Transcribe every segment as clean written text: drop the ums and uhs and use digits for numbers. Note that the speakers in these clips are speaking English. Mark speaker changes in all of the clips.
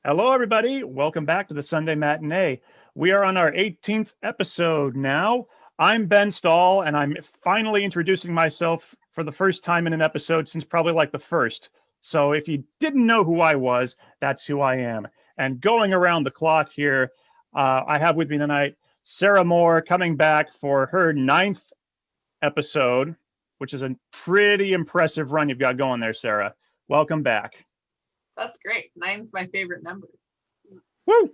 Speaker 1: Hello, everybody. Welcome back to the Sunday Matinee. We are on our 18th episode now. I'm Ben Stahl, and I'm finally introducing myself for the first time in an episode since probably like the first. So if you didn't know who I was, that's who I am. And going around the clock here, I have with me tonight Sarah Moore coming back for her ninth episode, which is a pretty impressive run you've got going there, Sarah. Welcome back.
Speaker 2: That's great. Nine's my favorite number.
Speaker 1: Woo!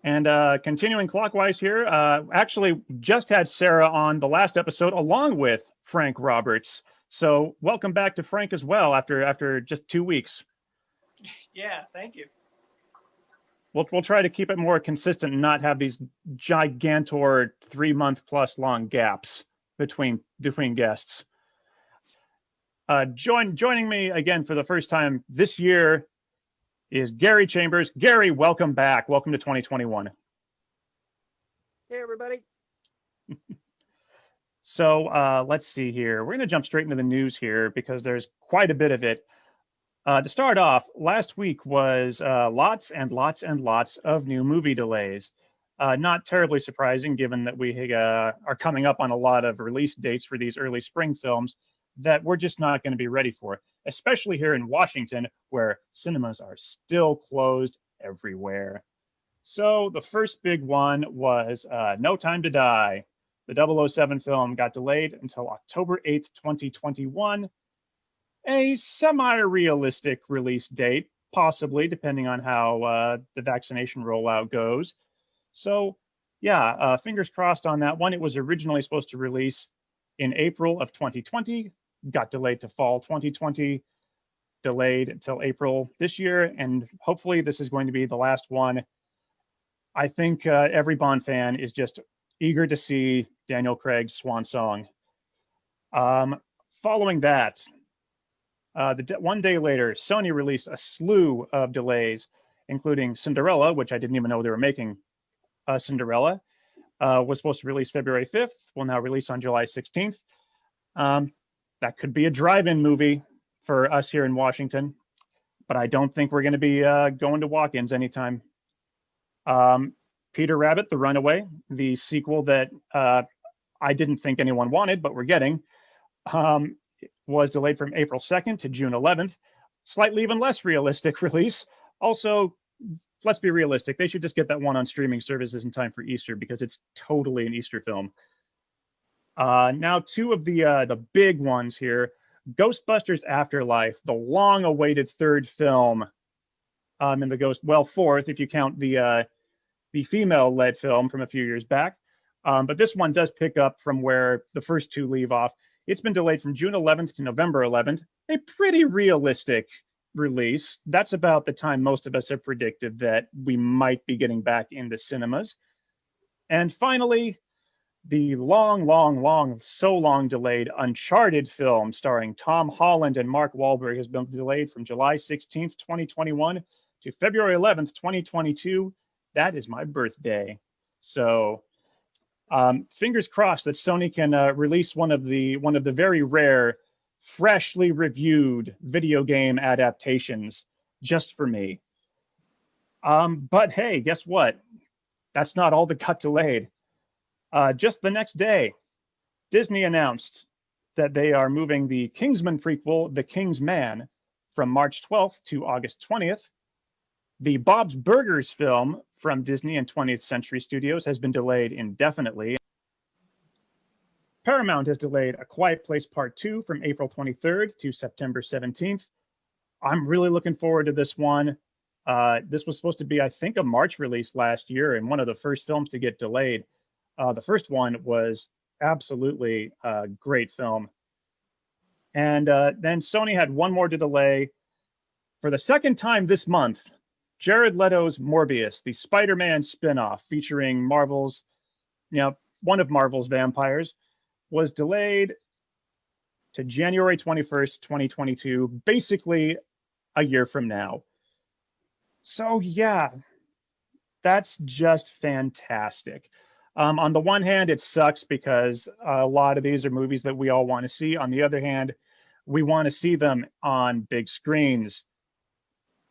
Speaker 1: And continuing clockwise here, actually just had Sarah on the last episode along with Frank Roberts. So welcome back to Frank as well after just 2 weeks.
Speaker 3: Yeah, thank you.
Speaker 1: We'll try to keep it more consistent and not have these gigantor 3 month plus long gaps between guests. Joining me again for the first time this year is Gary Chambers. Gary, welcome back. Welcome to 2021.
Speaker 4: Hey, everybody.
Speaker 1: So let's see here. We're going to jump straight into the news here because there's quite a bit of it. To start off, last week was lots and lots and lots of new movie delays. Not terribly surprising given that we are coming up on a lot of release dates for these early spring films that we're just not going to be ready for, especially here in Washington, where cinemas are still closed everywhere. So the first big one was No Time to Die. The 007 film got delayed until October 8th, 2021. A semi-realistic release date, possibly, depending on how the vaccination rollout goes. So, yeah, fingers crossed on that one. It was originally supposed to release in April of 2020, got delayed to fall 2020, delayed until April this year, and hopefully this is going to be the last one. I think every Bond fan is just eager to see Daniel Craig's swan song. Following that, one day later, Sony released a slew of delays, including Cinderella, which I didn't even know they were making. Cinderella was supposed to release February 5th, will now release on July 16th. That could be a drive-in movie for us here in Washington, but I don't think we're going to be going to walk-ins anytime. Peter Rabbit, The Runaway, the sequel that I didn't think anyone wanted, but we're getting, was delayed from April 2nd to June 11th. Slightly even less realistic release. Also, let's be realistic. They should just get that one on streaming services in time for Easter because it's totally an Easter film. Now, two of the big ones here. Ghostbusters Afterlife, the long-awaited third film in the fourth if you count the female-led film from a few years back. But this one does pick up from where the first two leave off. It's been delayed from June 11th to November 11th. A pretty realistic release. That's about the time most of us have predicted that we might be getting back into cinemas. And finally, the so long delayed Uncharted film starring Tom Holland and Mark Wahlberg has been delayed from July 16th, 2021 to February 11th, 2022. That is my birthday. So fingers crossed that Sony can release one of the very rare, freshly reviewed video game adaptations just for me. But hey, guess what? That's not all that got delayed. Just the next day, Disney announced that they are moving the Kingsman prequel, The King's Man, from March 12th to August 20th. The Bob's Burgers film from Disney and 20th Century Studios has been delayed indefinitely. Paramount has delayed A Quiet Place Part 2 from April 23rd to September 17th. I'm really looking forward to this one. This was supposed to be, I think, a March release last year and one of the first films to get delayed. The first one was absolutely a great film. And then Sony had one more to delay. For the second time this month, Jared Leto's Morbius, the Spider-Man spinoff featuring one of Marvel's vampires, was delayed to January 21st, 2022, basically a year from now. So yeah, that's just fantastic. On the one hand, it sucks because a lot of these are movies that we all want to see. On the other hand, we want to see them on big screens.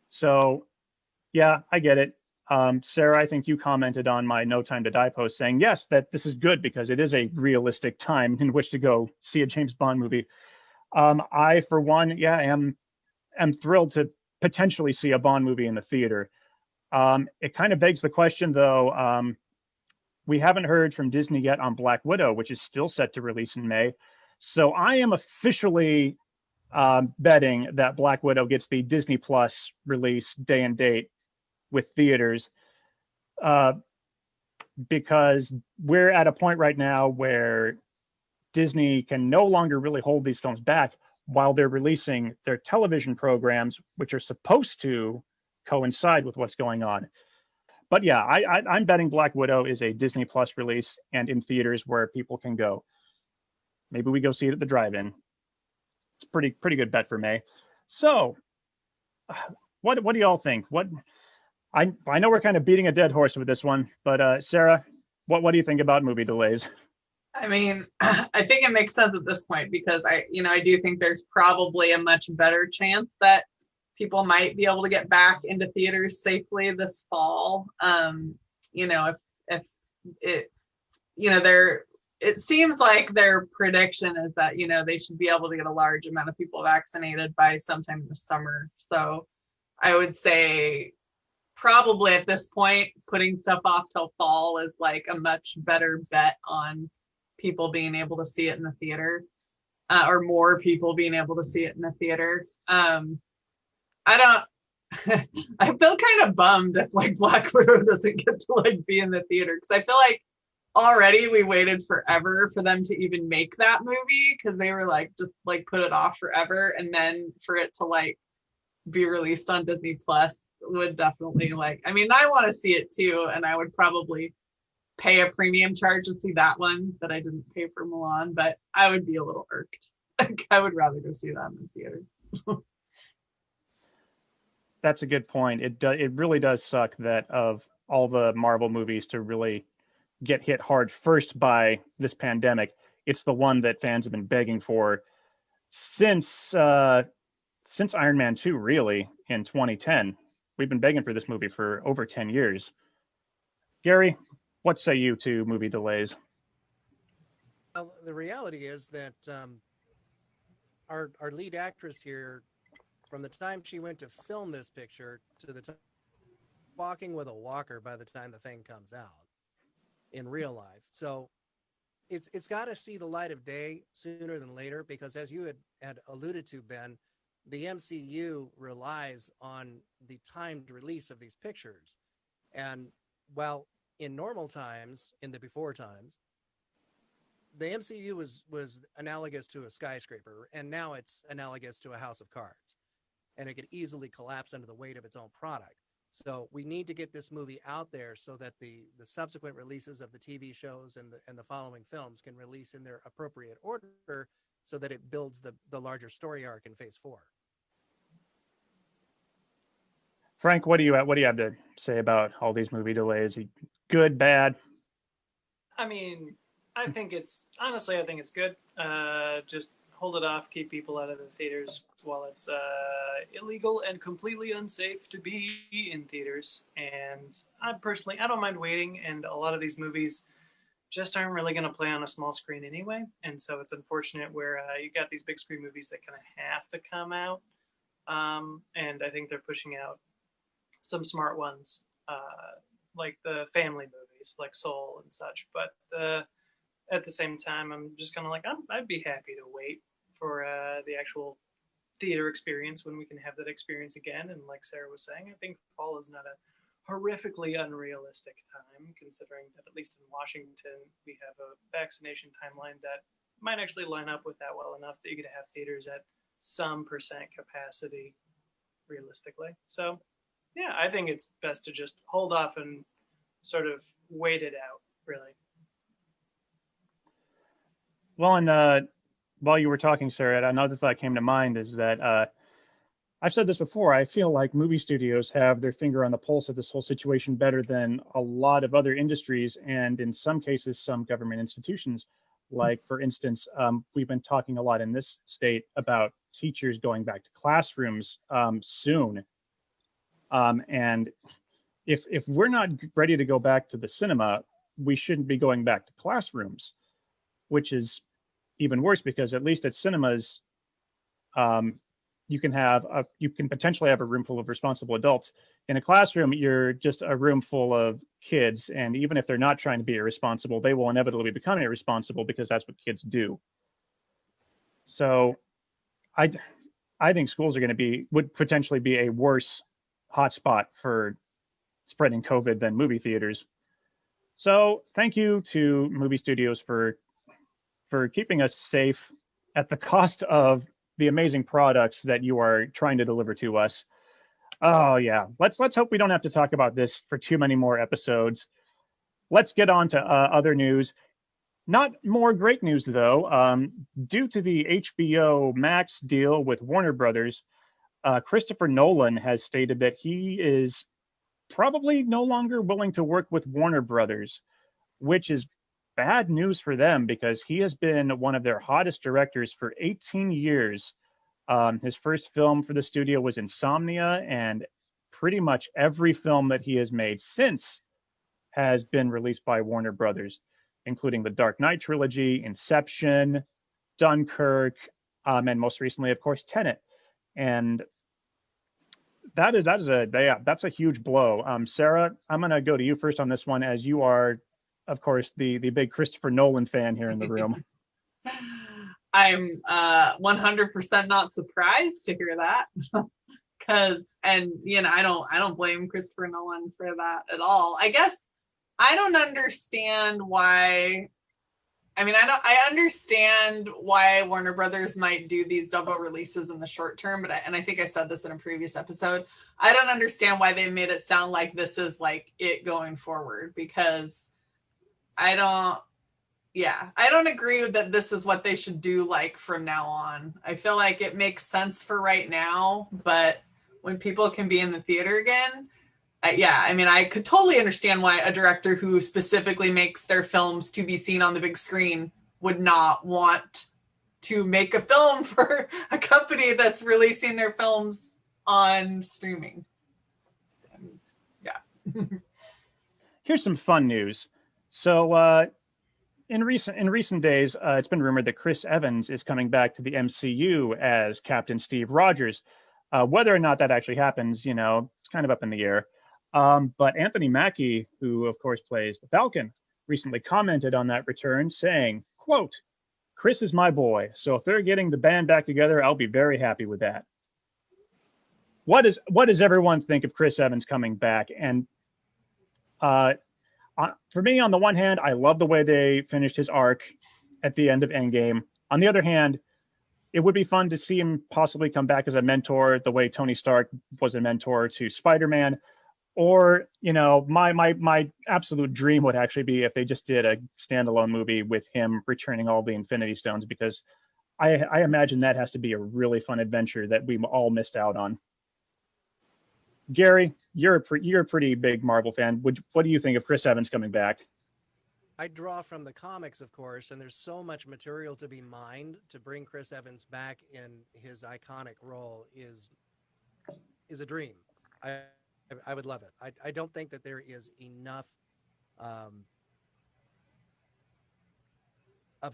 Speaker 1: So Yeah, I get it. Sarah, I think you commented on my No Time to Die post saying, yes, that this is good because it is a realistic time in which to go see a James Bond movie. I, for one, yeah, am thrilled to potentially see a Bond movie in the theater. It kind of begs the question, though. We haven't heard from Disney yet on Black Widow, which is still set to release in May. So I am officially betting that Black Widow gets the Disney Plus release day and date with theaters, uh, because we're at a point right now where Disney can no longer really hold these films back while they're releasing their television programs, which are supposed to coincide with what's going on. But yeah, I'm betting Black Widow is a Disney Plus release and in theaters where people can go. Maybe we go see it at the drive-in. It's pretty good bet for May. So, what do y'all think? I know we're kind of beating a dead horse with this one, but Sarah, what do you think about movie delays?
Speaker 2: I mean, I think it makes sense at this point because I do think there's probably a much better chance that people might be able to get back into theaters safely this fall. If it, it seems like their prediction is that, they should be able to get a large amount of people vaccinated by sometime in the summer. So I would say probably at this point, putting stuff off till fall is like a much better bet on people being able to see it in the theater, or more people being able to see it in the theater. I don't, I feel kind of bummed if like Black Widow doesn't get to like be in the theater, because I feel like already we waited forever for them to even make that movie, because they were like just like put it off forever, and then for it to like be released on Disney Plus would definitely I want to see it too, and I would probably pay a premium charge to see that one that I didn't pay for Milan, but I would be a little irked. Like, I would rather go see that in the theater.
Speaker 1: That's a good point. It really does suck that of all the Marvel movies to really get hit hard first by this pandemic, it's the one that fans have been begging for since Iron Man 2, really, in 2010. We've been begging for this movie for over 10 years. Gary, what say you to movie delays?
Speaker 4: Well, the reality is that our lead actress here, from the time she went to film this picture to the time walking with a walker by the time the thing comes out in real life. So it's got to see the light of day sooner than later, because as you had alluded to, Ben, the MCU relies on the timed release of these pictures. And while in normal times, in the before times, the MCU was analogous to a skyscraper, and now it's analogous to a house of cards. And it could easily collapse under the weight of its own product. So we need to get this movie out there so that the subsequent releases of the TV shows and the following films can release in their appropriate order, so that it builds the larger story arc in Phase 4.
Speaker 1: Frank, what do you have to say about all these movie delays? Good, bad?
Speaker 3: I mean, I think it's good. Just hold it off, keep people out of the theaters while it's illegal and completely unsafe to be in theaters. And I don't mind waiting. And a lot of these movies just aren't really going to play on a small screen anyway. And so it's unfortunate where you got these big screen movies that kind of have to come out. And I think they're pushing out some smart ones, like the family movies, like Soul and such. But at the same time, I'm just kind of like, I'd be happy to wait for the actual theater experience when we can have that experience again. And like Sarah was saying, I think fall is not a horrifically unrealistic time, considering that at least in Washington, we have a vaccination timeline that might actually line up with that well enough that you could have theaters at some percent capacity realistically. So yeah, I think it's best to just hold off and sort of wait it out, really.
Speaker 1: Well, and while you were talking, Sarah, another thought came to mind is that I've said this before. I feel like movie studios have their finger on the pulse of this whole situation better than a lot of other industries, and in some cases, some government institutions. Like, for instance, we've been talking a lot in this state about teachers going back to classrooms soon. And if we're not ready to go back to the cinema, we shouldn't be going back to classrooms, which is even worse because at least at cinemas, um, you can potentially have a room full of responsible adults. In a classroom, you're just a room full of kids, and even if they're not trying to be irresponsible, they will inevitably become irresponsible because that's what kids do. So I I think schools are going to would potentially be a worse hotspot for spreading COVID than movie theaters. So thank you to movie studios for keeping us safe at the cost of the amazing products that you are trying to deliver to us. Oh yeah, let's hope we don't have to talk about this for too many more episodes. Let's get on to other news. Not more great news though. Due to the HBO Max deal with Warner Brothers, Christopher Nolan has stated that he is probably no longer willing to work with Warner Brothers, which is bad news for them because he has been one of their hottest directors for 18 years. His first film for the studio was Insomnia, and pretty much every film that he has made since has been released by Warner Brothers, including the Dark Knight trilogy, Inception, Dunkirk, and most recently, of course, Tenet. And that's a huge blow. Sarah, I'm gonna go to you first on this one, as you are, of course, the big Christopher Nolan fan here in the room.
Speaker 2: I'm 100% not surprised to hear that. And I don't blame Christopher Nolan for that at all. I guess I don't understand why. I understand why Warner Brothers might do these double releases in the short term, but I think I said this in a previous episode. I don't understand why they made it sound like this is like it going forward, because I don't agree that this is what they should do like from now on. I feel like it makes sense for right now, but when people can be in the theater again, I could totally understand why a director who specifically makes their films to be seen on the big screen would not want to make a film for a company that's releasing their films on streaming. Yeah.
Speaker 1: Here's some fun news. So in recent days, it's been rumored that Chris Evans is coming back to the MCU as Captain Steve Rogers. Whether or not that actually happens, it's kind of up in the air. But Anthony Mackie, who of course plays the Falcon, recently commented on that return, saying, quote, "Chris is my boy, so if they're getting the band back together, I'll be very happy with that." What does everyone think of Chris Evans coming back? And for me, on the one hand, I love the way they finished his arc at the end of Endgame. On the other hand, it would be fun to see him possibly come back as a mentor, the way Tony Stark was a mentor to Spider-Man. Or, my absolute dream would actually be if they just did a standalone movie with him returning all the Infinity Stones, because I imagine that has to be a really fun adventure that we all missed out on. Gary, you're a pretty big Marvel fan. What do you think of Chris Evans coming back?
Speaker 4: I draw from the comics, of course, and there's so much material to be mined. To bring Chris Evans back in his iconic role is a dream. I would love it. I don't think that there is enough of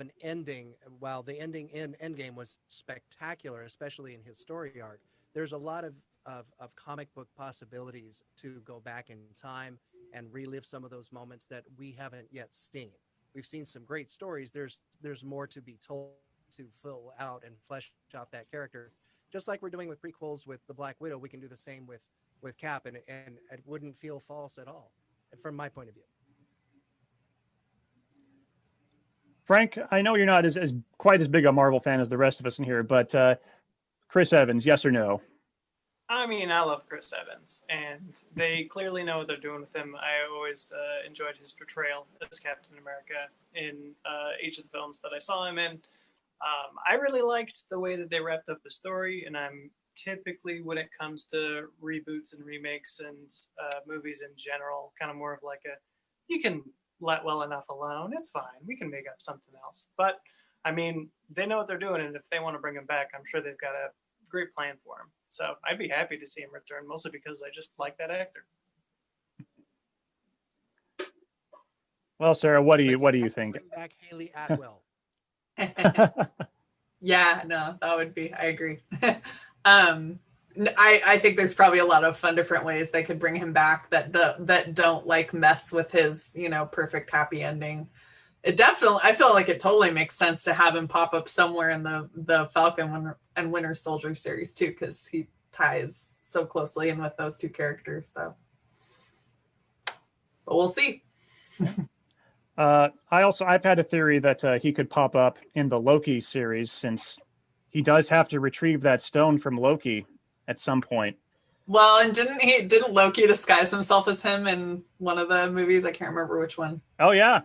Speaker 4: an ending. While the ending in Endgame was spectacular, especially in his story arc, there's a lot of comic book possibilities to go back in time and relive some of those moments that we haven't yet seen. We've seen some great stories. There's more to be told to fill out and flesh out that character. Just like we're doing with prequels with the Black Widow, we can do the same with Cap, and it wouldn't feel false at all, from my point of view.
Speaker 1: Frank, I know you're not as quite as big a Marvel fan as the rest of us in here, but Chris Evans, yes or no?
Speaker 3: I love Chris Evans, and they clearly know what they're doing with him. I always enjoyed his portrayal as Captain America in each of the films that I saw him in. I really liked the way that they wrapped up the story, and I'm typically, when it comes to reboots and remakes and movies in general, kind of more of like you can let well enough alone. It's fine. We can make up something else. But they know what they're doing, and if they want to bring him back, I'm sure they've got a great plan for him. So I'd be happy to see him return, mostly because I just like that actor.
Speaker 1: Well, Sarah, what do
Speaker 4: But
Speaker 1: you
Speaker 4: have to
Speaker 1: think?
Speaker 4: bring back Haley Atwell.
Speaker 2: Yeah, no, that would be, I agree. I think there's probably a lot of fun different ways they could bring him back that don't like mess with his, perfect happy ending. It definitely, I feel like it totally makes sense to have him pop up somewhere in the Falcon and Winter Soldier series too, because he ties so closely in with those two characters. So, but we'll see.
Speaker 1: I've had a theory that he could pop up in the Loki series, since he does have to retrieve that stone from Loki at some point.
Speaker 2: Well, and didn't Loki disguise himself as him in one of the movies? I can't remember which one.
Speaker 1: Oh yeah,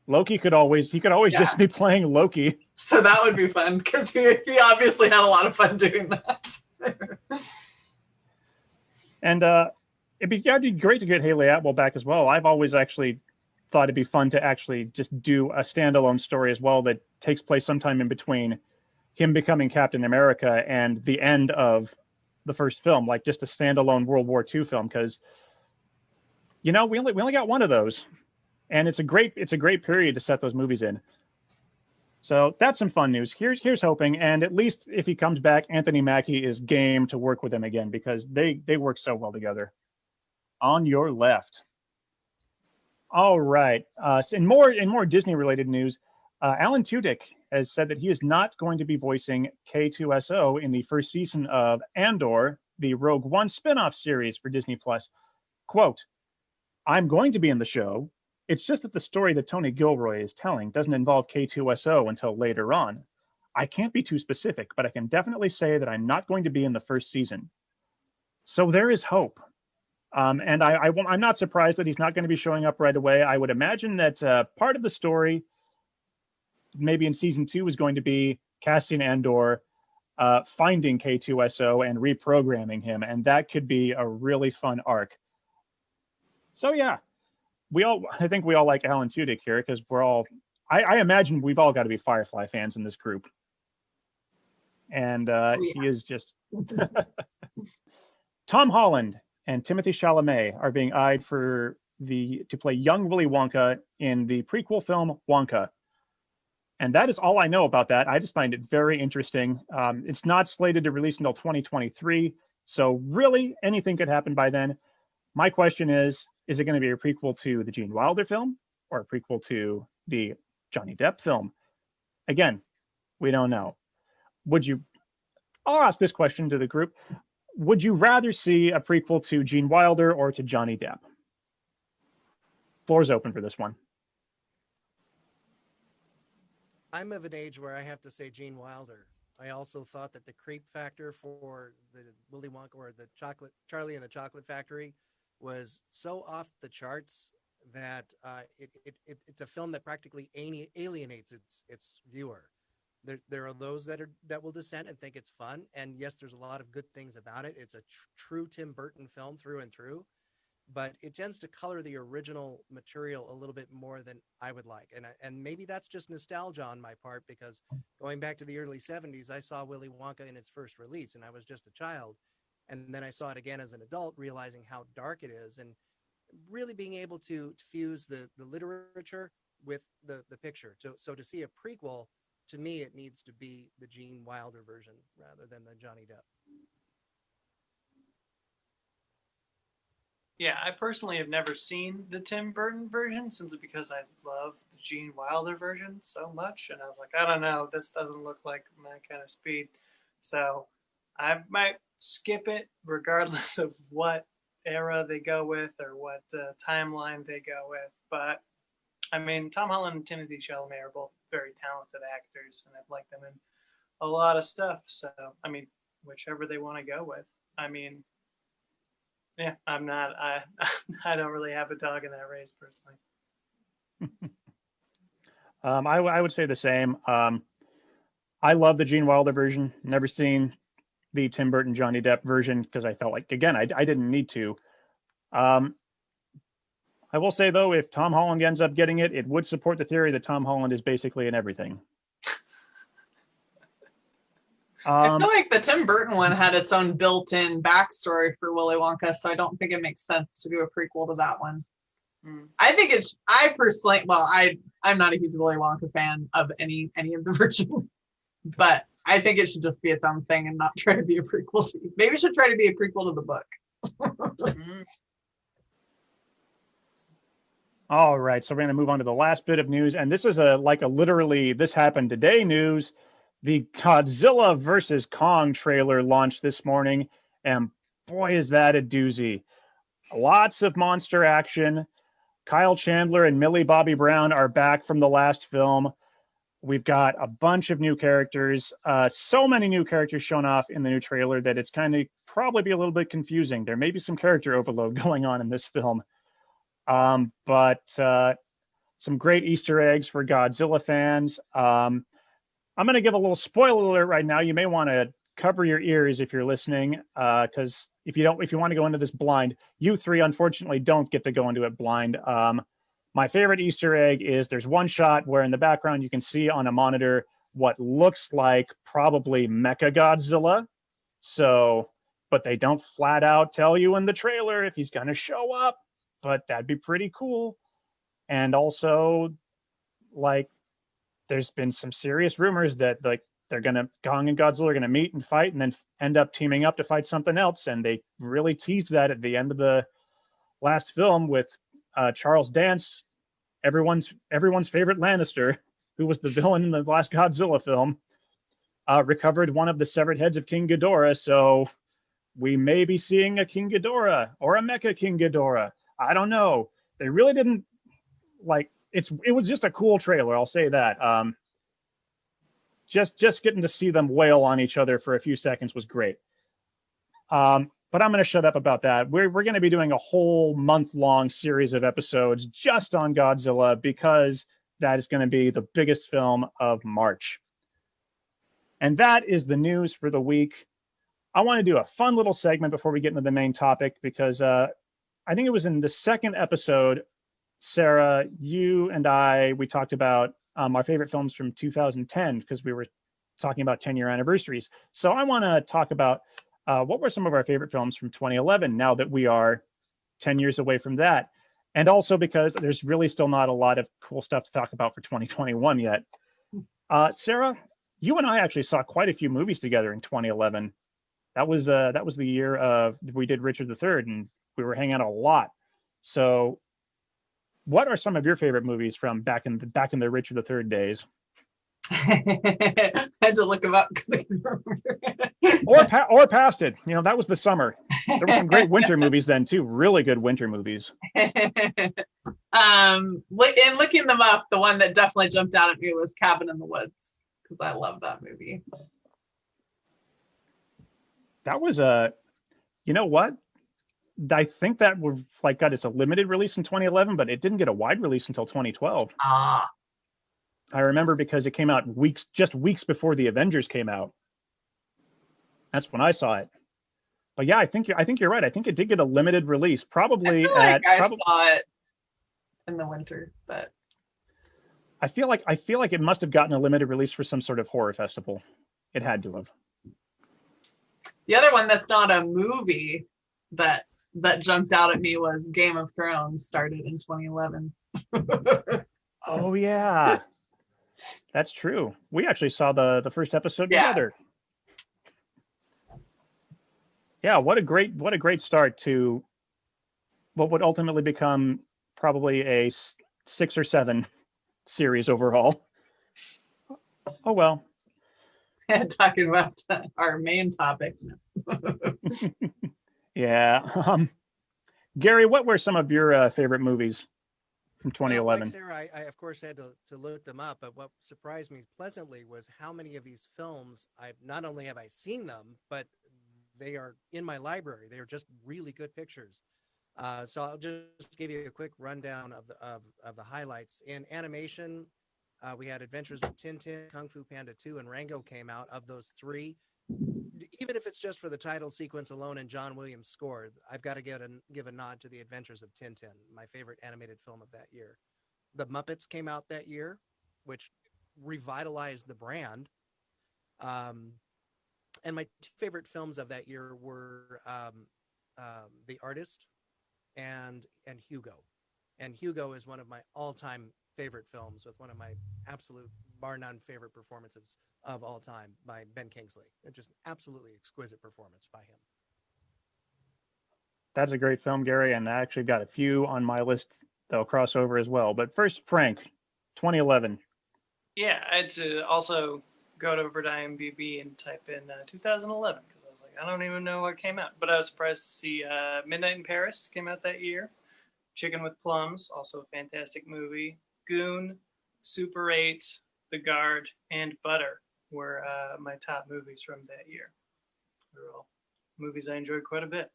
Speaker 1: Loki could always just be playing Loki.
Speaker 2: So that would be fun, because he obviously had a lot of fun doing that.
Speaker 1: And it'd be great to get Haley Atwell back as well. I've always actually thought it'd be fun to actually just do a standalone story as well that takes place sometime in between him becoming Captain America and the end of the first film, like just a standalone World War II film, because we only got one of those, and it's a great period to set those movies in. So that's some fun news. Here's hoping, and at least if he comes back, Anthony Mackie is game to work with him again, because they work so well together. On your left. All right. So in more Disney related news, Alan Tudyk has said that he is not going to be voicing K2SO in the first season of Andor, the Rogue One spinoff series for Disney Plus. Quote, "I'm going to be in the show. It's just that the story that Tony Gilroy is telling doesn't involve K2SO until later on. I can't be too specific, but I can definitely say that I'm not going to be in the first season." So there is hope. And I'm not surprised that he's not going to be showing up right away. I would imagine that part of the story, maybe in season 2, is going to be Cassian Andor finding K2SO and reprogramming him, and that could be a really fun arc. So yeah, I think we all like Alan Tudyk here, because I imagine we've all got to be Firefly fans in this group, and he is just. Tom Holland and Timothée Chalamet are being eyed to play young Willy Wonka in the prequel film Wonka. And that is all I know about that. I just find it very interesting. It's not slated to release until 2023, so really anything could happen by then. My question is it going to be a prequel to the Gene Wilder film or a prequel to the Johnny Depp film? Again, we don't know. I'll ask this question to the group. Would you rather see a prequel to Gene Wilder or to Johnny Depp? Floor's open for this one.
Speaker 4: I'm of an age where I have to say Gene Wilder. I also thought that the creep factor for the Willy Wonka or the Charlie and the Chocolate Factory was so off the charts that it's a film that practically alienates its viewer. There are those that will dissent and think it's fun, and yes, there's a lot of good things about it. It's a true Tim Burton film through and through, but it tends to color the original material a little bit more than I would like, and maybe that's just nostalgia on my part, because going back to the early 70s, I saw Willy Wonka in its first release, and I was just a child, and then I saw it again as an adult, realizing how dark it is, and really being able to fuse the literature with the picture. So to see a prequel, to me, it needs to be the Gene Wilder version rather than the Johnny Depp.
Speaker 3: Yeah, I personally have never seen the Tim Burton version, simply because I love the Gene Wilder version so much. And I was like, I don't know, this doesn't look like my kind of speed. So I might skip it regardless of what era they go with or what timeline they go with. But I mean, Tom Holland and Timothée Chalamet are both very talented actors, and I've liked them in a lot of stuff. So, I mean, whichever they want to go with. I mean, yeah, I don't really have a dog in that race personally.
Speaker 1: I would say the same. I love the Gene Wilder version. Never seen the Tim Burton Johnny Depp version, because I felt like, again, I didn't need to. I will say, though, if Tom Holland ends up getting it, it would support the theory that Tom Holland is basically in everything.
Speaker 2: I
Speaker 1: Um,
Speaker 2: feel like the Tim Burton one had its own built-in backstory for Willy Wonka, so I don't think it makes sense to do a prequel to that one. I think it's. I personally, well, I'm not a huge Willy Wonka fan of any of the versions, but I think it should just be its own thing and not try to be a prequel to. Maybe it should try to be a prequel to the book.
Speaker 1: all right, so we're going to move on to the last bit of news, and this is a literally this happened today news. The Godzilla versus Kong trailer launched this morning, and boy, is that a doozy! Lots of monster action. Kyle Chandler and Millie Bobby Brown are back from the last film. We've got a bunch of new characters. So many new characters shown off in the new trailer that it's kind of probably be a little bit confusing. There may be some character overload going on in this film. But some great Easter eggs for Godzilla fans. I'm going to give a little spoiler alert right now. You may want to cover your ears if you're listening, because if you want to go into this blind, you three unfortunately don't get to go into it blind. My favorite Easter egg is there's one shot where in the background you can see on a monitor what looks like probably Mecha Godzilla. So, but they don't flat out tell you in the trailer if he's going to show up, but that'd be pretty cool. And also, like, there's been some serious rumors that Kong and Godzilla are gonna meet and fight, and then end up teaming up to fight something else. And they really teased that at the end of the last film with Charles Dance, everyone's favorite Lannister, who was the villain in the last Godzilla film, recovered one of the severed heads of King Ghidorah. So we may be seeing a King Ghidorah or a Mecha King Ghidorah. I don't know. They really didn't it was just a cool trailer, I'll say that. Just getting to see them wail on each other for a few seconds was great. But I'm going to shut up about that. We're going to be doing a whole month-long series of episodes just on Godzilla because that is going to be the biggest film of March. And that is the news for the week. I want to do a fun little segment before we get into the main topic because I think it was in the second episode, Sarah, you and we talked about our favorite films from 2010 because we were talking about 10-year anniversaries. So I want to talk about what were some of our favorite films from 2011 now that we are 10 years away from that. And also because there's really still not a lot of cool stuff to talk about for 2021 yet. Sarah, you and I actually saw quite a few movies together in 2011. That was the year we did Richard III, and we were hanging out a lot. So what are some of your favorite movies from back in the Richard III days?
Speaker 2: I had to look them up because I can remember.
Speaker 1: or past it. That was the summer. There were some great winter movies then too. Really good winter movies.
Speaker 2: In looking them up, the one that definitely jumped out at me was Cabin in the Woods because I love that movie.
Speaker 1: That was you know what? I think that was got its a limited release in 2011, but it didn't get a wide release until 2012.
Speaker 2: Ah.
Speaker 1: I remember because it came out weeks before the Avengers came out. That's when I saw it. But yeah, I think you're right. I think it did get a limited release, probably
Speaker 2: I saw it in the winter, but
Speaker 1: I feel like it must have gotten a limited release for some sort of horror festival. It had to have.
Speaker 2: The other one that's not a movie that jumped out at me was Game of Thrones, started in 2011.
Speaker 1: Oh yeah. That's true. We actually saw the first episode together. Yeah, what a great start to what would ultimately become probably a 6 or 7 series overall. Oh well.
Speaker 2: Talking about our main topic.
Speaker 1: Yeah. Gary, what were some of your favorite movies from 2011?
Speaker 4: Well, like Sarah, I of course had to look them up, but what surprised me pleasantly was how many of these films not only have I seen them, but they are in my library. They are just really good pictures. So I'll just give you a quick rundown of the highlights. In animation, we had Adventures of Tintin, Kung Fu Panda 2, and Rango came out. Of those 3, even if it's just for the title sequence alone and John Williams' score, I've got to give a nod to The Adventures of Tintin, my favorite animated film of that year. The Muppets came out that year, which revitalized the brand. and my two favorite films of that year were The Artist and Hugo. And Hugo is one of my all-time favorite films, with one of my absolute bar none favorite performances of all time by Ben Kingsley. It's just absolutely exquisite performance by him.
Speaker 1: That's a great film, Gary, and I actually got a few on my list that'll cross over as well. But first, Frank, 2011.
Speaker 3: Yeah, I had to also go to IMDb and type in 2011 because I was like, I don't even know what came out. But I was surprised to see Midnight in Paris came out that year. Chicken with Plums, also a fantastic movie. Goon, Super 8, The Guard, and Butter were my top movies from that year. They were all movies I enjoyed quite a bit.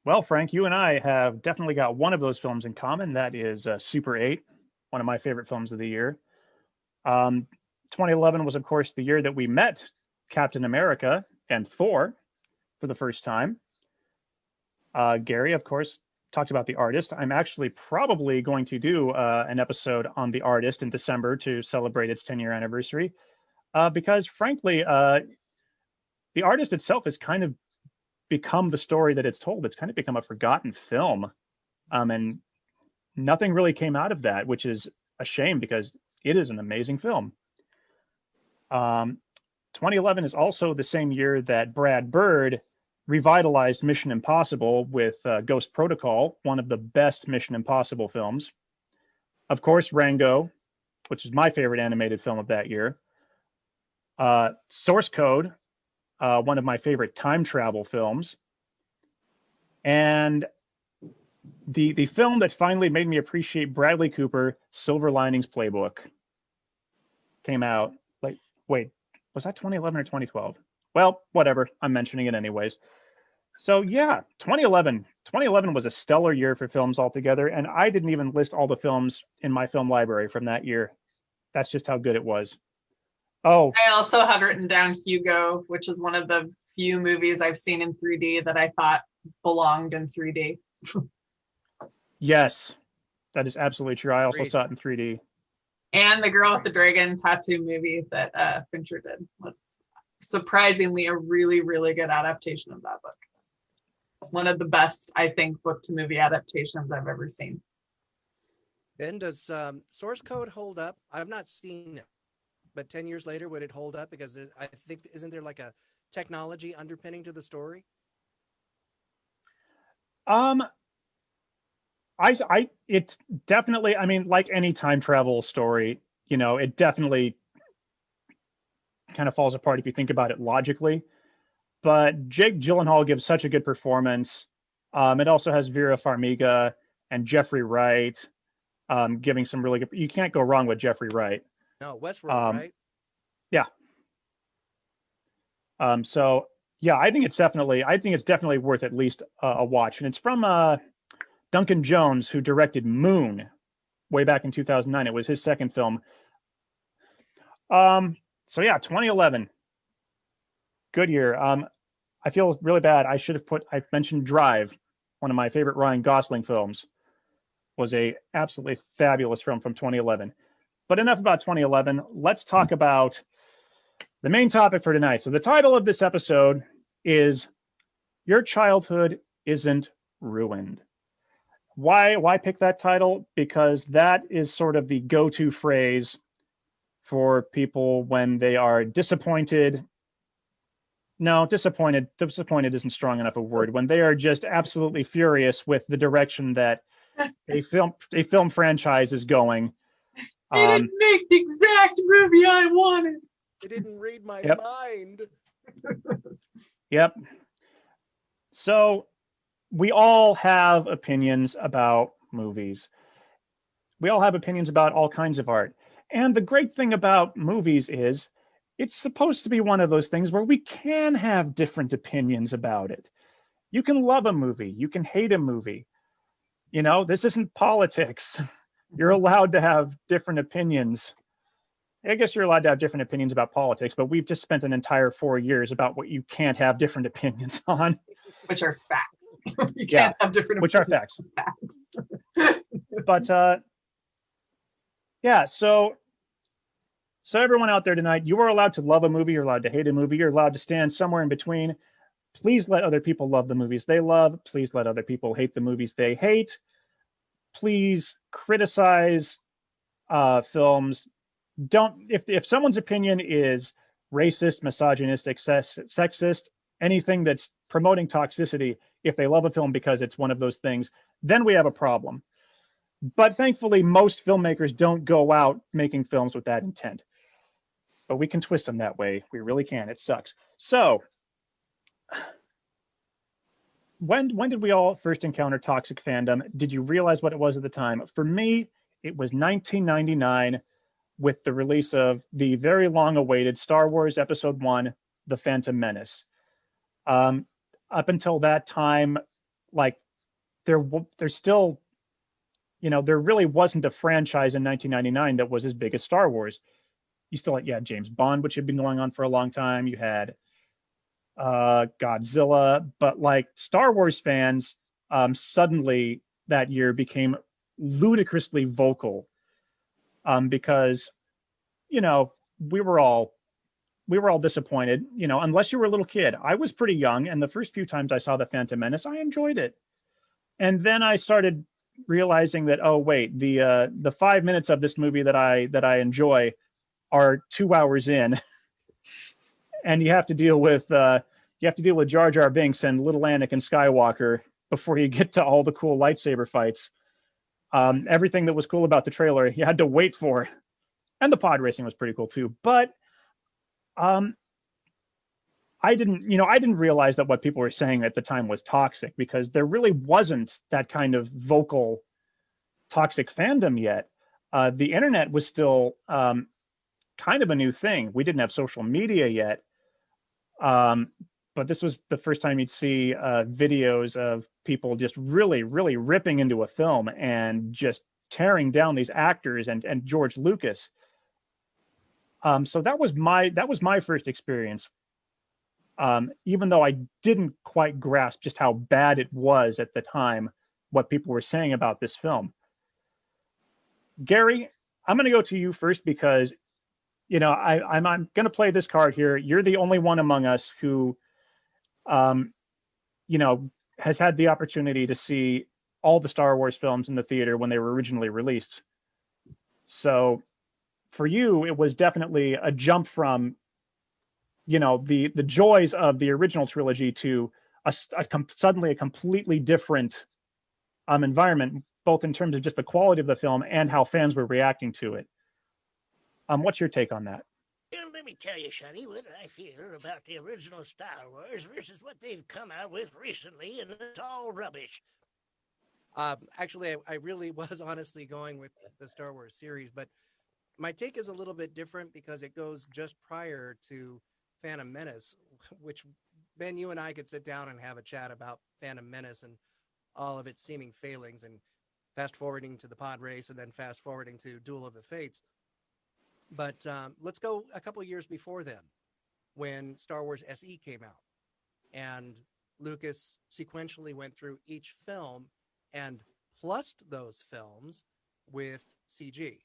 Speaker 1: Well, Frank, you and I have definitely got one of those films in common. That is Super 8, one of my favorite films of the year. 2011 was, of course, the year that we met Captain America and Thor for the first time. Gary, of course, talked about The Artist. I'm actually probably going to do an episode on The Artist in December to celebrate its 10-year anniversary, because, frankly, The Artist itself has kind of become the story that it's told. It's kind of become a forgotten film, and nothing really came out of that, which is a shame because it is an amazing film. 2011 is also the same year that Brad Bird revitalized Mission Impossible with Ghost Protocol, one of the best Mission Impossible films. Of course, Rango, which is my favorite animated film of that year. Source Code, one of my favorite time travel films. And the film that finally made me appreciate Bradley Cooper, Silver Linings Playbook, came out. Like, wait, was that 2011 or 2012? Well, whatever. I'm mentioning it anyways. So yeah, 2011 was a stellar year for films altogether, and I didn't even list all the films in my film library from that year. That's just how good it was. Oh,
Speaker 2: I also had written down Hugo, which is one of the few movies I've seen in 3D that I thought belonged in 3D.
Speaker 1: yes, that is absolutely true. I also
Speaker 4: Great.
Speaker 1: saw it in 3D.
Speaker 2: And the Girl with the Dragon tattoo movie that Fincher did was surprisingly a really, really good adaptation of that book. One of the best, I think, book to movie adaptations I've ever seen.
Speaker 4: Ben, does Source Code hold up? I've not seen it, but 10 years later, would it hold up? Because I think, isn't there like a technology underpinning to the story?
Speaker 1: It's definitely, I mean, like any time travel story, you know, it definitely kind of falls apart if you think about it logically. But Jake Gyllenhaal gives such a good performance. It also has Vera Farmiga and Jeffrey Wright giving some really good. You can't go wrong with Jeffrey Wright.
Speaker 4: No, Westworld, right?
Speaker 1: Yeah. So yeah, I think it's definitely worth at least a watch, and it's from Duncan Jones, who directed Moon way back in 2009. It was his second film. So yeah, 2011, good year. I feel really bad. I mentioned Drive, one of my favorite Ryan Gosling films, was a absolutely fabulous film from 2011. But enough about 2011. Let's talk about the main topic for tonight. So the title of this episode is Your Childhood Isn't Ruined. Why pick that title? Because that is sort of the go-to phrase for people when they are disappointed. No, disappointed isn't strong enough a word. When they are just absolutely furious with the direction that a film franchise is going.
Speaker 2: They didn't make the exact movie I wanted.
Speaker 4: They didn't read my mind.
Speaker 1: Yep. So we all have opinions about movies. We all have opinions about all kinds of art. And the great thing about movies is it's supposed to be one of those things where we can have different opinions about it. You can love a movie. You can hate a movie. You know, this isn't politics. You're allowed to have different opinions. I guess you're allowed to have different opinions about politics, but we've just spent an entire 4 years about what you can't have different opinions on.
Speaker 2: Which are facts. You can't have different
Speaker 1: which are
Speaker 2: opinions.
Speaker 1: facts. But yeah, so So everyone out there tonight, you are allowed to love a movie, you're allowed to hate a movie, you're allowed to stand somewhere in between. Please let other people love the movies they love. Please let other people hate the movies they hate. Please criticize films. Don't if someone's opinion is racist, misogynistic, sexist, anything that's promoting toxicity, if they love a film because it's one of those things, then we have a problem. But thankfully, most filmmakers don't go out making films with that intent. But we can twist them that way. We really can. It sucks. So, when did we all first encounter toxic fandom? Did you realize what it was at the time? For me, it was 1999 with the release of the very long-awaited Star Wars Episode 1, The Phantom Menace. Up until that time, like there's still, there really wasn't a franchise in 1999 that was as big as Star Wars. You still had James Bond, which had been going on for a long time. You had Godzilla, but like Star Wars fans suddenly that year became ludicrously vocal because we were all disappointed. Unless you were a little kid. I was pretty young, and the first few times I saw The Phantom Menace, I enjoyed it. And then I started realizing that, oh wait, the 5 minutes of this movie that I enjoy are 2 hours in, and you have to deal with Jar Jar Binks and little Anakin Skywalker before you get to all the cool lightsaber fights. Everything that was cool about the trailer, you had to wait for, and the pod racing was pretty cool too. But I didn't realize that what people were saying at the time was toxic, because there really wasn't that kind of vocal toxic fandom yet. The internet was still kind of a new thing. We didn't have social media yet. But this was the first time you'd see videos of people just really, really ripping into a film and just tearing down these actors and George Lucas. So that was my first experience. Even though I didn't quite grasp just how bad it was at the time, what people were saying about this film. Gary, I'm going to go to you first because, I'm going to play this card here. You're the only one among us who, has had the opportunity to see all the Star Wars films in the theater when they were originally released. So for you, it was definitely a jump from, the joys of the original trilogy to suddenly a completely different environment, both in terms of just the quality of the film and how fans were reacting to it. What's your take on that?
Speaker 5: Well, let me tell you, Sonny, what I feel about the original Star Wars versus what they've come out with recently, and it's all rubbish.
Speaker 4: Actually, I really was honestly going with the Star Wars series, but my take is a little bit different because it goes just prior to Phantom Menace, which, Ben, you and I could sit down and have a chat about Phantom Menace and all of its seeming failings, and fast forwarding to the pod race and then fast forwarding to Duel of the Fates. But let's go a couple years before then, when Star Wars SE came out, and Lucas sequentially went through each film and plussed those films with CG.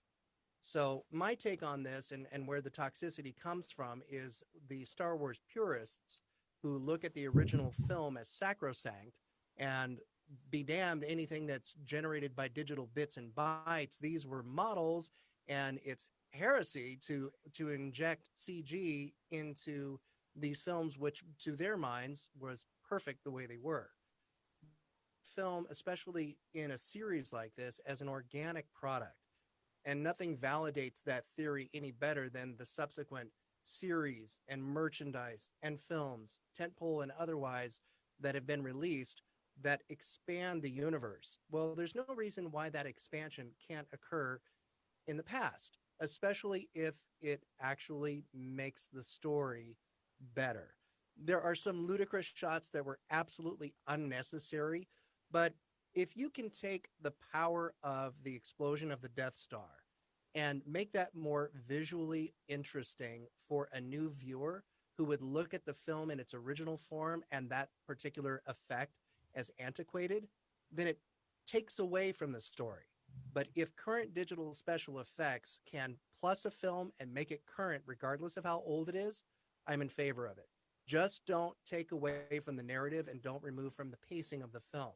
Speaker 4: So my take on this and where the toxicity comes from is the Star Wars purists who look at the original film as sacrosanct and be damned anything that's generated by digital bits and bytes. These were models, and it's heresy to inject CG into these films, which to their minds was perfect the way they were. Film, especially in a series like this, as an organic product, and nothing validates that theory any better than the subsequent series and merchandise and films, tentpole and otherwise, that have been released that expand the universe. Well, there's no reason why that expansion can't occur in the past, especially if it actually makes the story better. There are some ludicrous shots that were absolutely unnecessary, but if you can take the power of the explosion of the Death Star and make that more visually interesting for a new viewer who would look at the film in its original form and that particular effect as antiquated, then it takes away from the story. But if current digital special effects can plus a film and make it current, regardless of how old it is, I'm in favor of it. Just don't take away from the narrative and don't remove from the pacing of the film.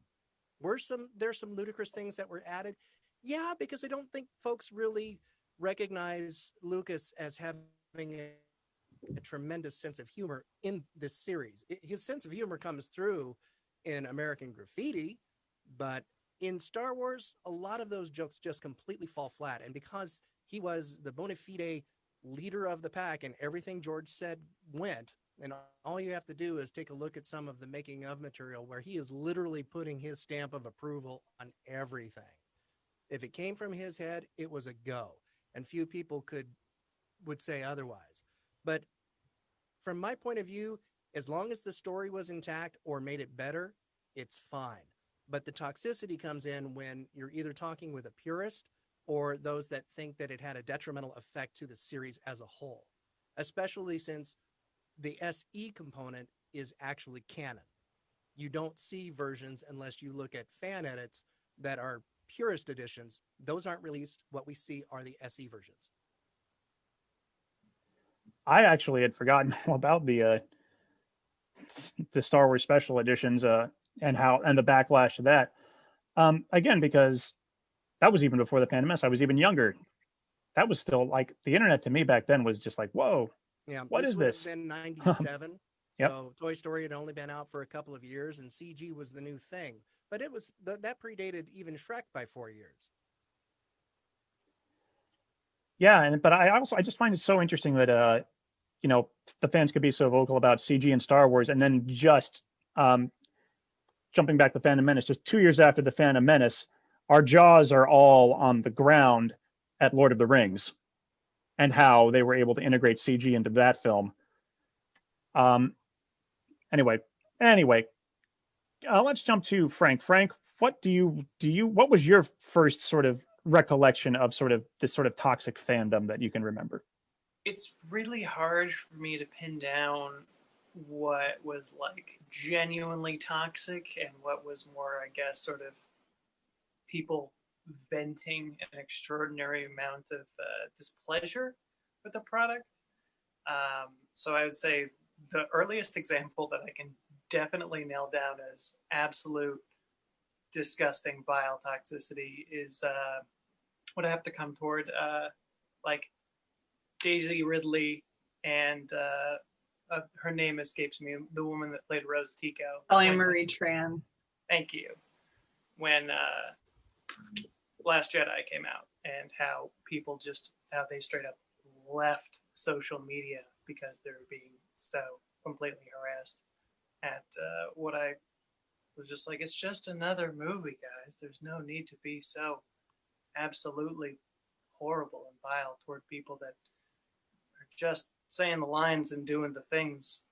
Speaker 4: There's some ludicrous things that were added. Yeah, because I don't think folks really recognize Lucas as having a tremendous sense of humor in this series. His sense of humor comes through in American Graffiti, but in Star Wars, a lot of those jokes just completely fall flat. And because he was the bona fide leader of the pack and everything George said went, and all you have to do is take a look at some of the making of material where he is literally putting his stamp of approval on everything. If it came from his head, it was a go, and few people would say otherwise. But from my point of view, as long as the story was intact or made it better, it's fine. But the toxicity comes in when you're either talking with a purist or those that think that it had a detrimental effect to the series as a whole, especially since the SE component is actually canon. You don't see versions unless you look at fan edits that are purist editions. Those aren't released. What we see are the SE versions.
Speaker 1: I actually had forgotten all about the Star Wars special editions and the backlash to that. Again, because that was even before the pandemic. I was even younger. That was still like the internet to me back then was just like, whoa,
Speaker 4: Yeah,
Speaker 1: what
Speaker 4: this
Speaker 1: is
Speaker 4: would
Speaker 1: this?
Speaker 4: have been 97.
Speaker 1: Yep.
Speaker 4: So Toy Story had only been out for a couple of years and CG was the new thing. But it was that predated even Shrek by 4 years.
Speaker 1: Yeah, but I just find it so interesting that the fans could be so vocal about CG and Star Wars, and then just um, jumping back to Phantom Menace, just 2 years after the Phantom Menace, our jaws are all on the ground at Lord of the Rings, and how they were able to integrate CG into that film. Um, anyway, anyway, let's jump to Frank. Frank, what was your first sort of recollection of sort of this sort of toxic fandom that you can remember?
Speaker 3: It's really hard for me to pin down what was like genuinely toxic and what was more, I guess, sort of people venting an extraordinary amount of displeasure with the product. So I would say the earliest example that I can definitely nail down as absolute disgusting, vile toxicity is would I have to come toward like Daisy Ridley and her name escapes me, the woman that played Rose Tico.
Speaker 2: Ellie Marie Tran.
Speaker 3: Thank you. When Last Jedi came out and how they straight up left social media because they're being so completely harassed at what I was just like, it's just another movie, guys. There's no need to be so absolutely horrible and vile toward people that are just saying the lines and doing the things.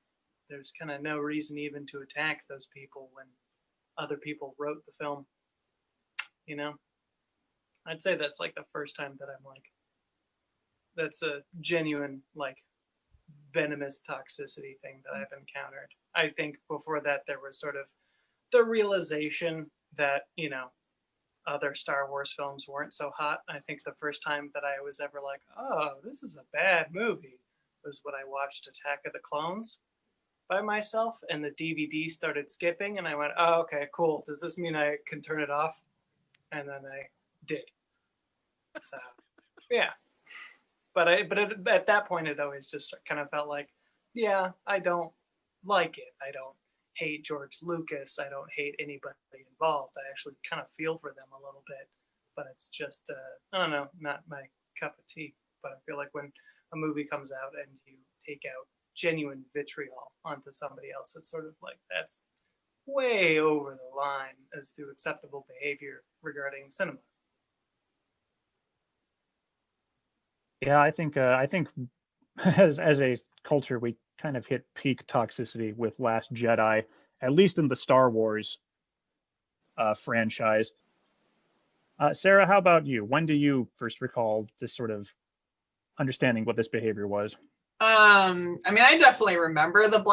Speaker 3: There's kind of no reason even to attack those people when other people wrote the film. You know, I'd say that's like the first time that I'm like, that's a genuine, like, venomous toxicity thing that I've encountered. I think before that, there was sort of the realization that, other Star Wars films weren't so hot. I think the first time that I was ever like, oh, this is a bad movie was when I watched Attack of the Clones by myself and the DVD started skipping and I went, oh, okay, cool. Does this mean I can turn it off? And then I did. So, yeah. But at that point, it always just kind of felt like, yeah, I don't like it. I don't hate George Lucas. I don't hate anybody involved. I actually kind of feel for them a little bit. But it's just, I don't know, not my cup of tea. But I feel like when a movie comes out and you take out genuine vitriol onto somebody else, it's sort of like that's way over the line as to acceptable behavior regarding cinema.
Speaker 1: Yeah, I think as a culture we kind of hit peak toxicity with Last Jedi, at least in the Star Wars franchise. Sarah, how about you? When do you first recall this sort of understanding what this behavior was?
Speaker 2: I mean, I definitely remember the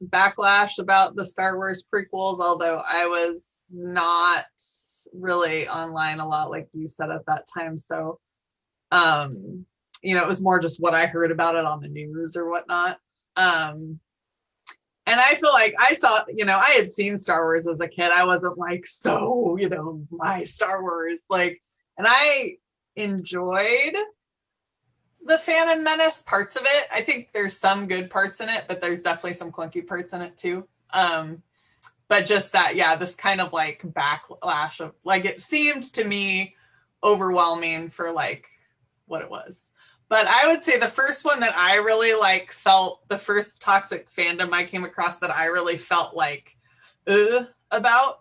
Speaker 2: backlash about the Star Wars prequels, although I was not was really online a lot, like you said at that time. So, it was more just what I heard about it on the news or whatnot. And I feel like I saw, I had seen Star Wars as a kid. I wasn't like, so, my Star Wars, like, and I enjoyed the Phantom Menace parts of it. I think there's some good parts in it, but there's definitely some clunky parts in it too. But just that, this kind of like backlash of like, it seemed to me overwhelming for like what it was. But I would say the first one that I really like felt, the first toxic fandom I came across that I really felt like about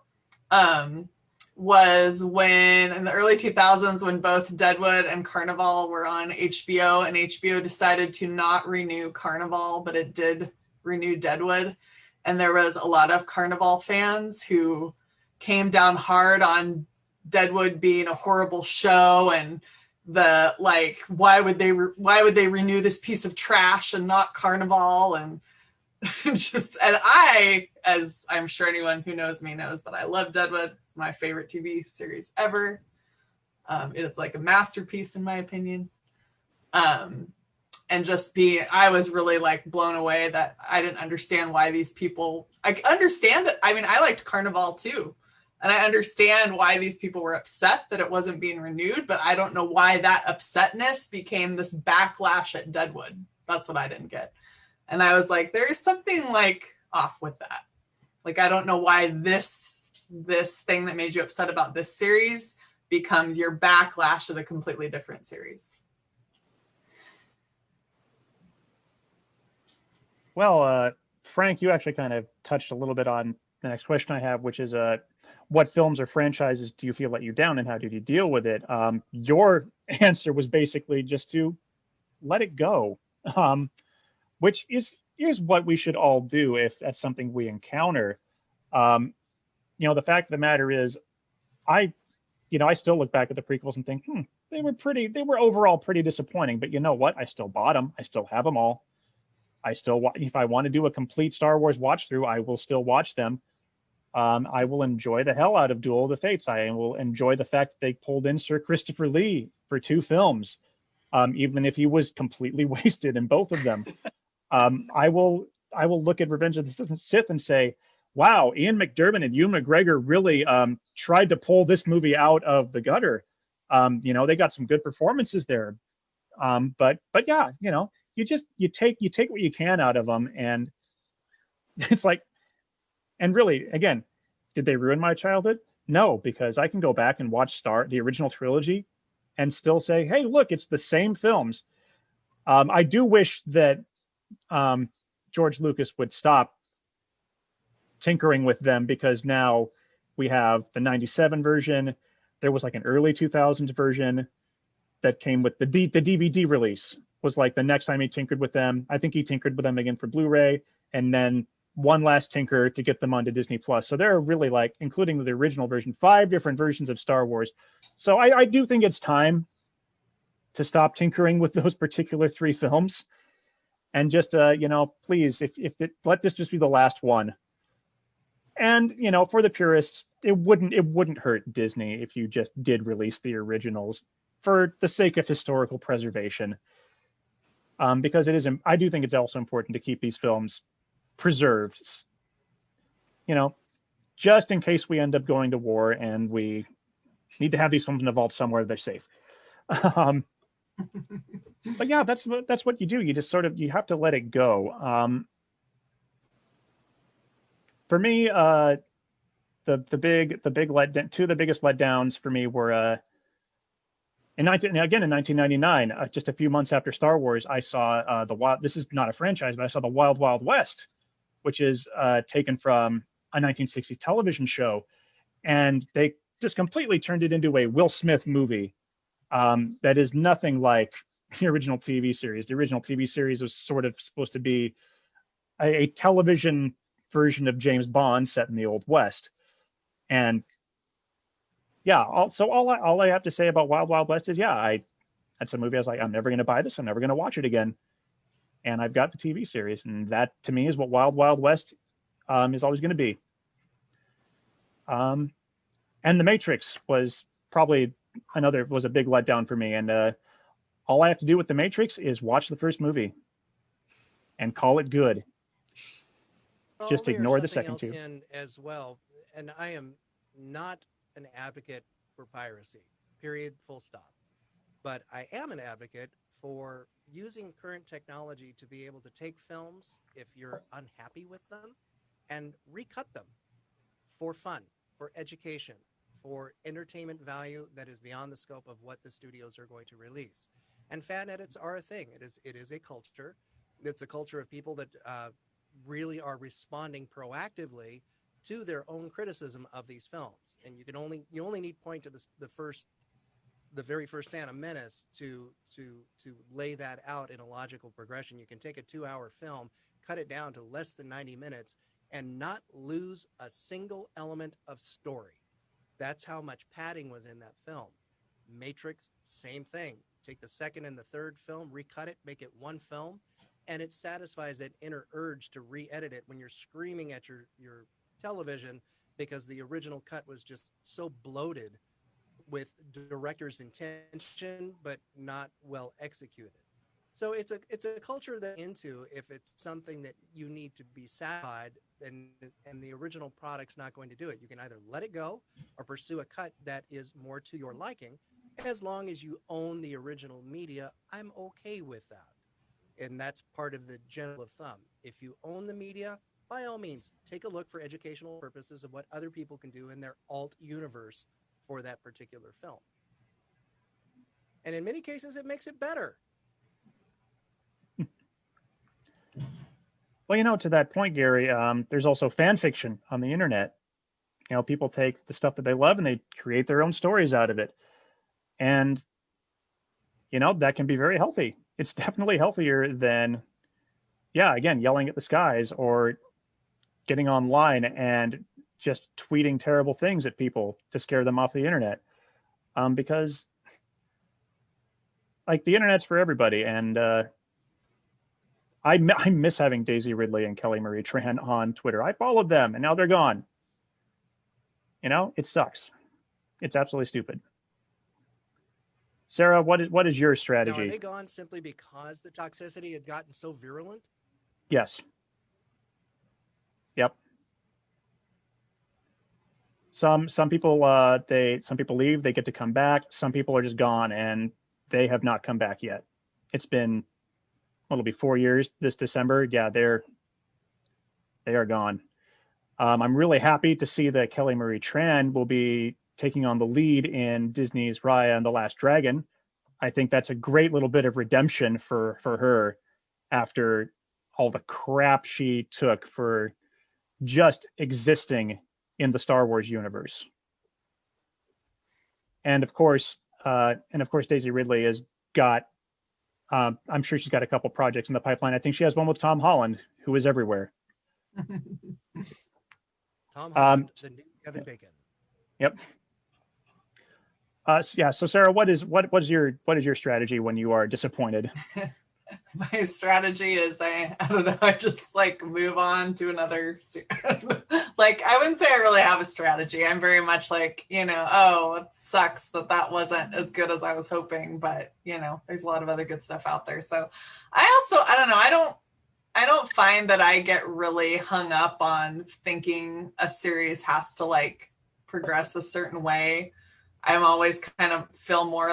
Speaker 2: was when in the early 2000s, when both Deadwood and Carnival were on HBO, and HBO decided to not renew Carnival, but it did renew Deadwood. And there was a lot of Carnival fans who came down hard on Deadwood being a horrible show, and the like, why would they renew this piece of trash and not Carnival? And and I, as I'm sure anyone who knows me knows, that I love Deadwood. It's my favorite TV series ever. It is like a masterpiece in my opinion. And I was really like blown away that I didn't understand why these people, I understand that. I mean, I liked Carnival too. And I understand why these people were upset that it wasn't being renewed, but I don't know why that upsetness became this backlash at Deadwood. That's what I didn't get. And I was like, there is something like off with that. Like, I don't know why this thing that made you upset about this series becomes your backlash of a completely different series.
Speaker 1: Well, Frank, you actually kind of touched a little bit on the next question I have, which is what films or franchises do you feel let you down, and how did you deal with it? Your answer was basically just to let it go, which is what we should all do if that's something we encounter. The fact of the matter is, I still look back at the prequels and think, they were overall pretty disappointing, but you know what? I still bought them. I still have them all. If I want to do a complete Star Wars watch through, I will still watch them. I will enjoy the hell out of Duel of the Fates. I will enjoy the fact that they pulled in Sir Christopher Lee for 2 films, even if he was completely wasted in both of them. I will look at Revenge of the Sith and say, wow, Ian McDiarmid and Ewan McGregor really tried to pull this movie out of the gutter. They got some good performances there. But yeah, you take what you can out of them, and it's like, and really, again, did they ruin my childhood? No, because I can go back and watch the original trilogy and still say, hey, look, it's the same films. I do wish that George Lucas would stop tinkering with them, because now we have the 97 version. There was like an early 2000s version that came with the DVD release, was like the next time he tinkered with them. I think he tinkered with them again for Blu-ray, and then one last tinker to get them onto Disney Plus. So there are really, like, including the original version, 5 different versions of Star Wars. So I do think it's time to stop tinkering with those particular 3 films, and just please, let this just be the last one. And for the purists, it wouldn't hurt Disney if you just did release the originals for the sake of historical preservation. Because I do think it's also important to keep these films preserved, just in case we end up going to war and we need to have these films in a vault somewhere they're safe. But yeah, that's what you do. You just you have to let it go. For me, the big letdown, 2 of the biggest letdowns for me were in 1999, just a few months after Star Wars, I saw this is not a franchise, but I saw the Wild Wild West, which is taken from a 1960s television show, and they just completely turned it into a Will Smith movie that is nothing like the original TV series. The original TV series was sort of supposed to be a television version of James Bond set in the Old West. And yeah, all I have to say about Wild Wild West is, that's a movie I was like, I'm never going to buy this. I'm never going to watch it again. And I've got the TV series, and that to me is what Wild Wild West is always going to be. And And The Matrix was probably was a big letdown for me. And all I have to do with The Matrix is watch the first movie and call it good.
Speaker 4: I'll
Speaker 1: Just
Speaker 4: layer
Speaker 1: ignore the
Speaker 4: something
Speaker 1: second
Speaker 4: else
Speaker 1: two.
Speaker 4: in as well. And I am not an advocate for piracy, period, full stop. But I am an advocate for using current technology to be able to take films, if you're unhappy with them, and recut them for fun, for education, for entertainment value that is beyond the scope of what the studios are going to release. And fan edits are a thing. It is a culture. It's a culture of people that really are responding proactively to their own criticism of these films. And you only need point to the very first Phantom Menace to lay that out in a logical progression. You can take a 2-hour film, cut it down to less than 90 minutes, and not lose a single element of story. That's how much padding was in that film. Matrix, same thing. Take the second and the third film, recut it, make it one film, and it satisfies that inner urge to re-edit it when you're screaming at your television because the original cut was just so bloated with director's intention but not well executed. So it's a culture that into if it's something that you need to be satisfied and the original product's not going to do it. You can either let it go or pursue a cut that is more to your liking. As long as you own the original media, I'm okay with that. And that's part of the general of thumb. If you own the media, by all means, take a look for educational purposes of what other people can do in their alt universe for that particular film. And in many cases, it makes it better.
Speaker 1: Well, to that point, Gary, there's also fan fiction on the internet. People take the stuff that they love and they create their own stories out of it. And, that can be very healthy. It's definitely healthier than, again, yelling at the skies or getting online and just tweeting terrible things at people to scare them off the internet. Because, like, the internet's for everybody. And I miss having Daisy Ridley and Kelly Marie Tran on Twitter. I followed them, and now they're gone. It sucks. It's absolutely stupid. Sarah, what is your strategy?
Speaker 4: Now, are they gone simply because the toxicity had gotten so virulent?
Speaker 1: Yes. Yep. Some people some people leave, they get to come back. Some people are just gone, and they have not come back yet. It's been it'll be 4 years this December. Yeah, they are gone. I'm really happy to see that Kelly Marie Tran will be taking on the lead in Disney's Raya and the Last Dragon. I think that's a great little bit of redemption for her after all the crap she took for just existing in the Star Wars universe. And of course, Daisy Ridley has got. I'm sure she's got a couple projects in the pipeline. I think she has one with Tom Holland, who is everywhere.
Speaker 4: Tom Holland, the new Kevin Bacon.
Speaker 1: Yep. So Sarah, what is your strategy when you are disappointed?
Speaker 2: My strategy is I don't know, I just move on to another. I wouldn't say I really have a strategy. I'm very much it sucks that wasn't as good as I was hoping, but there's a lot of other good stuff out there. So I don't know, I don't find that I get really hung up on thinking a series has to progress a certain way. I'm always kind of feel more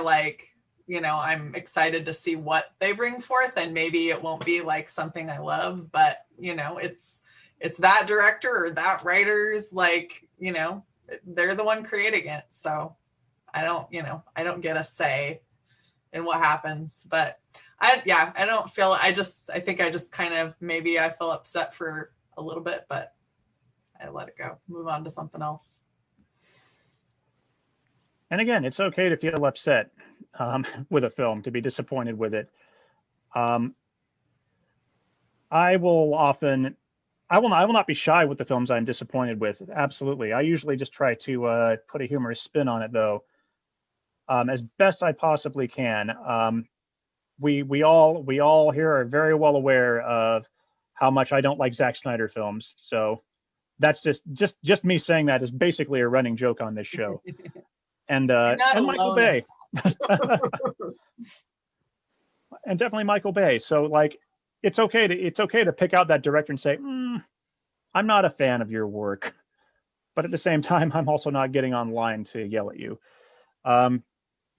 Speaker 2: I'm excited to see what they bring forth, and maybe it won't be something I love, but it's that director or that writer's they're the one creating it. So I don't get a say in what happens, but I think I just kind of, maybe I feel upset for a little bit, but I let it go, move on to something else.
Speaker 1: And again, it's okay to feel upset with a film, to be disappointed with it. I will not be shy with the films I'm disappointed with. Absolutely. I usually just try to put a humorous spin on it, though, as best I possibly can. We all here are very well aware of how much I don't like Zack Snyder films. So That's just me saying that is basically a running joke on this show. And
Speaker 2: You're not
Speaker 1: and Michael
Speaker 2: alone in
Speaker 1: Bay. And definitely Michael Bay. So like it's okay to pick out that director and say, I'm not a fan of your work. But at the same time, I'm also not getting online to yell at you.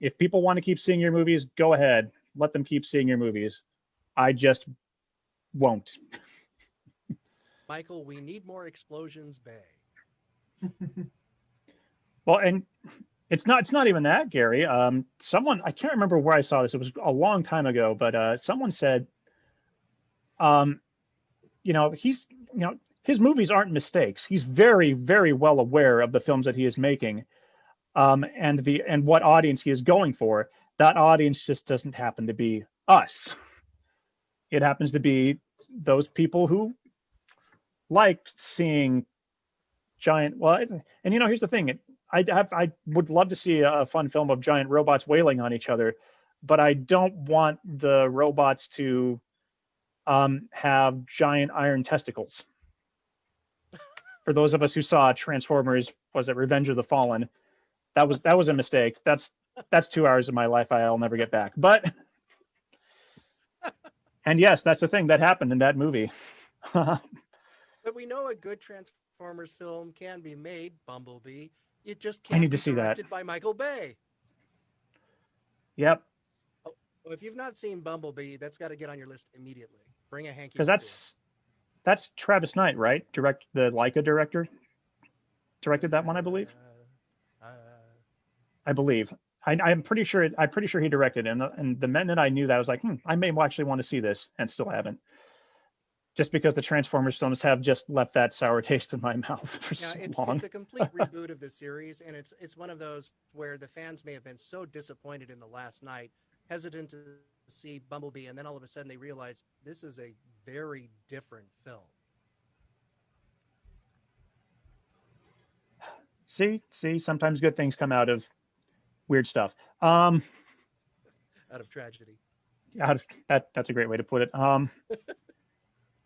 Speaker 1: If people want to keep seeing your movies, go ahead. Let them keep seeing your movies. I just won't.
Speaker 4: Michael, we need more explosions, Bay.
Speaker 1: Well, and it's not even that, Gary. Someone, I can't remember where I saw this. It was a long time ago, but someone said, he's, his movies aren't mistakes. He's very, very well aware of the films that he is making, and what audience he is going for. That audience just doesn't happen to be us. It happens to be those people who like seeing giant. Well, and here's the thing. I would love to see a fun film of giant robots wailing on each other, but I don't want the robots to have giant iron testicles. For those of us who saw Transformers, was it Revenge of the Fallen? That was a mistake. That's 2 hours of my life I'll never get back. But and yes, that's the thing that happened in that movie.
Speaker 4: But we know a good Transformers film can be made, Bumblebee. It just
Speaker 1: I
Speaker 4: can't
Speaker 1: need to
Speaker 4: be
Speaker 1: see that.
Speaker 4: directed by Michael Bay.
Speaker 1: Yep.
Speaker 4: Oh, if you've not seen Bumblebee, that's got to get on your list immediately. Bring a hanky.
Speaker 1: Because that's Travis Knight, right? The Leica director directed that one, I believe. I believe. I'm pretty sure he directed it. And the minute I knew that, I was like, I may actually want to see this, and still haven't. Just because the Transformers films have just left that sour taste in my mouth for so long.
Speaker 4: It's a complete reboot of the series, and it's one of those where the fans may have been so disappointed in The Last Night, hesitant to see Bumblebee, and then all of a sudden they realize this is a very different film.
Speaker 1: See, sometimes good things come out of weird stuff.
Speaker 4: Out of tragedy.
Speaker 1: That's a great way to put it.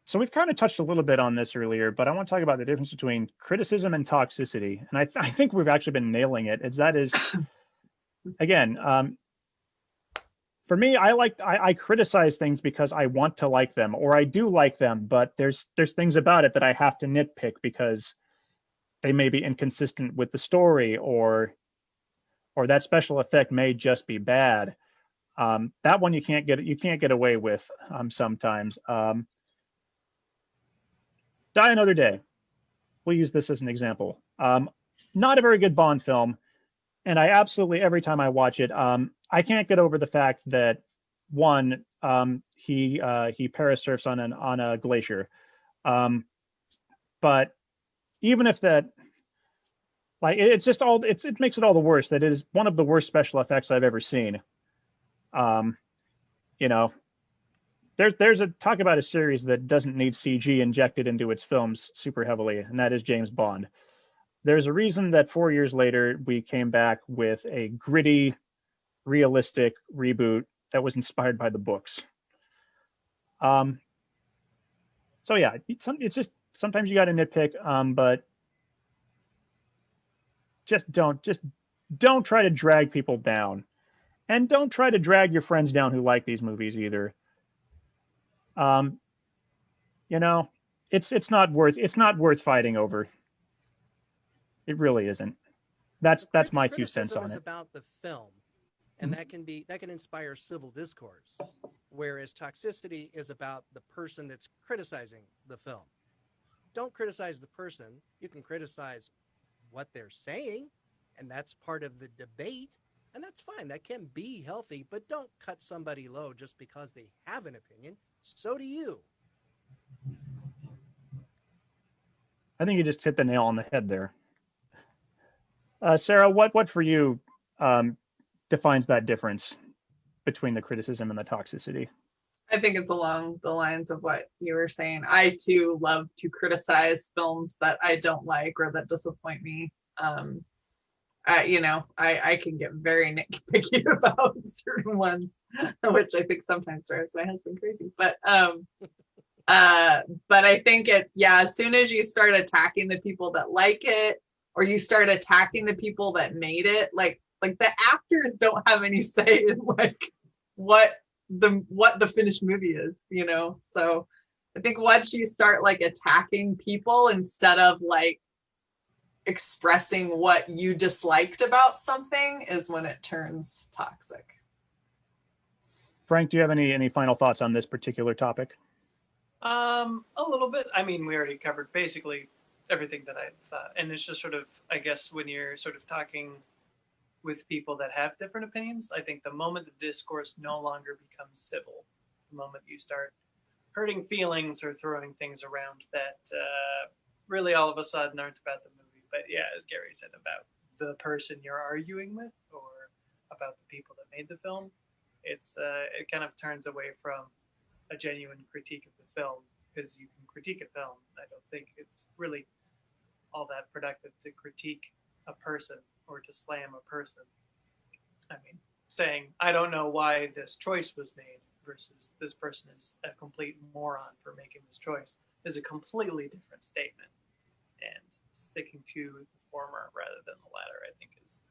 Speaker 1: So we've kind of touched a little bit on this earlier, but I want to talk about the difference between criticism and toxicity. And I think we've actually been nailing it. Again, for me, I criticize things because I want to like them, or I do like them, but there's things about it that I have to nitpick because they may be inconsistent with the story, or that special effect may just be bad. That one you can't get away with sometimes. Die Another Day. We'll use this as an example. Not a very good Bond film, and I absolutely, every time I watch it, I can't get over the fact that one, he parasurfs on a glacier, but even if that, like, it makes it all the worse that it is one of the worst special effects I've ever seen. There's a talk about a series that doesn't need CG injected into its films super heavily, and that is James Bond. There's a reason that 4 years later we came back with a gritty, realistic reboot that was inspired by the books. So yeah, it's just sometimes you got to nitpick, but just don't try to drag people down, and don't try to drag your friends down who like these movies either. It's not worth fighting over. It really isn't. That's my 2 cents on it.
Speaker 4: Criticism is about the film, and that can inspire civil discourse, whereas toxicity is about the person that's criticizing the film. Don't criticize the person. You can criticize what they're saying, and that's part of the debate, and that's fine. That can be healthy, but don't cut somebody low just because they have an opinion. So do you.
Speaker 1: I think you just hit the nail on the head there. Sarah, what for you defines that difference between the criticism and the toxicity?
Speaker 2: I think it's along the lines of what you were saying. I too love to criticize films that I don't like or that disappoint me. I can get very nitpicky about certain ones, which I think sometimes drives my husband crazy. But But I think it's, yeah, as soon as you start attacking the people that like it, or you start attacking the people that made it, like the actors don't have any say in like what the finished movie is, you know? So I think once you start like attacking people instead of like expressing what you disliked about something is when it turns toxic.
Speaker 1: Frank, do you have any final thoughts on this particular topic?
Speaker 3: A little bit. I mean, we already covered basically everything that I thought, and it's just sort of, I guess, when you're sort of talking with people that have different opinions, I think the moment the discourse no longer becomes civil, the moment you start hurting feelings or throwing things around that really all of a sudden aren't about the movie, but yeah, as Gary said, about the person you're arguing with or about the people that made the film, it's it kind of turns away from a genuine critique of the film, because you can critique a film. I don't think it's really all that productive to critique a person or to slam a person. I mean, saying, I don't know why this choice was made versus this person is a complete moron for making this choice is a completely different statement. And sticking to the former rather than the latter, I think, is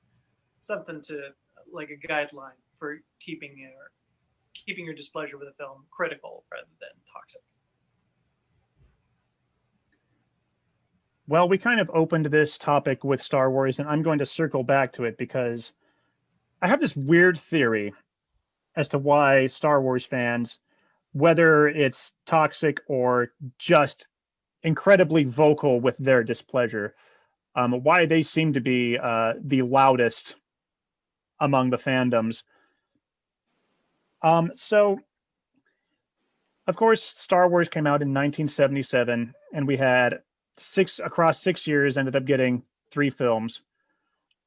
Speaker 3: something to, like, a guideline for keeping your displeasure with a film critical rather than toxic.
Speaker 1: Well, we kind of opened this topic with Star Wars, and I'm going to circle back to it because I have this weird theory as to why Star Wars fans, whether it's toxic or just incredibly vocal with their displeasure, why they seem to be the loudest among the fandoms. So, of course, Star Wars came out in 1977, and we had across 6 years, ended up getting 3 films.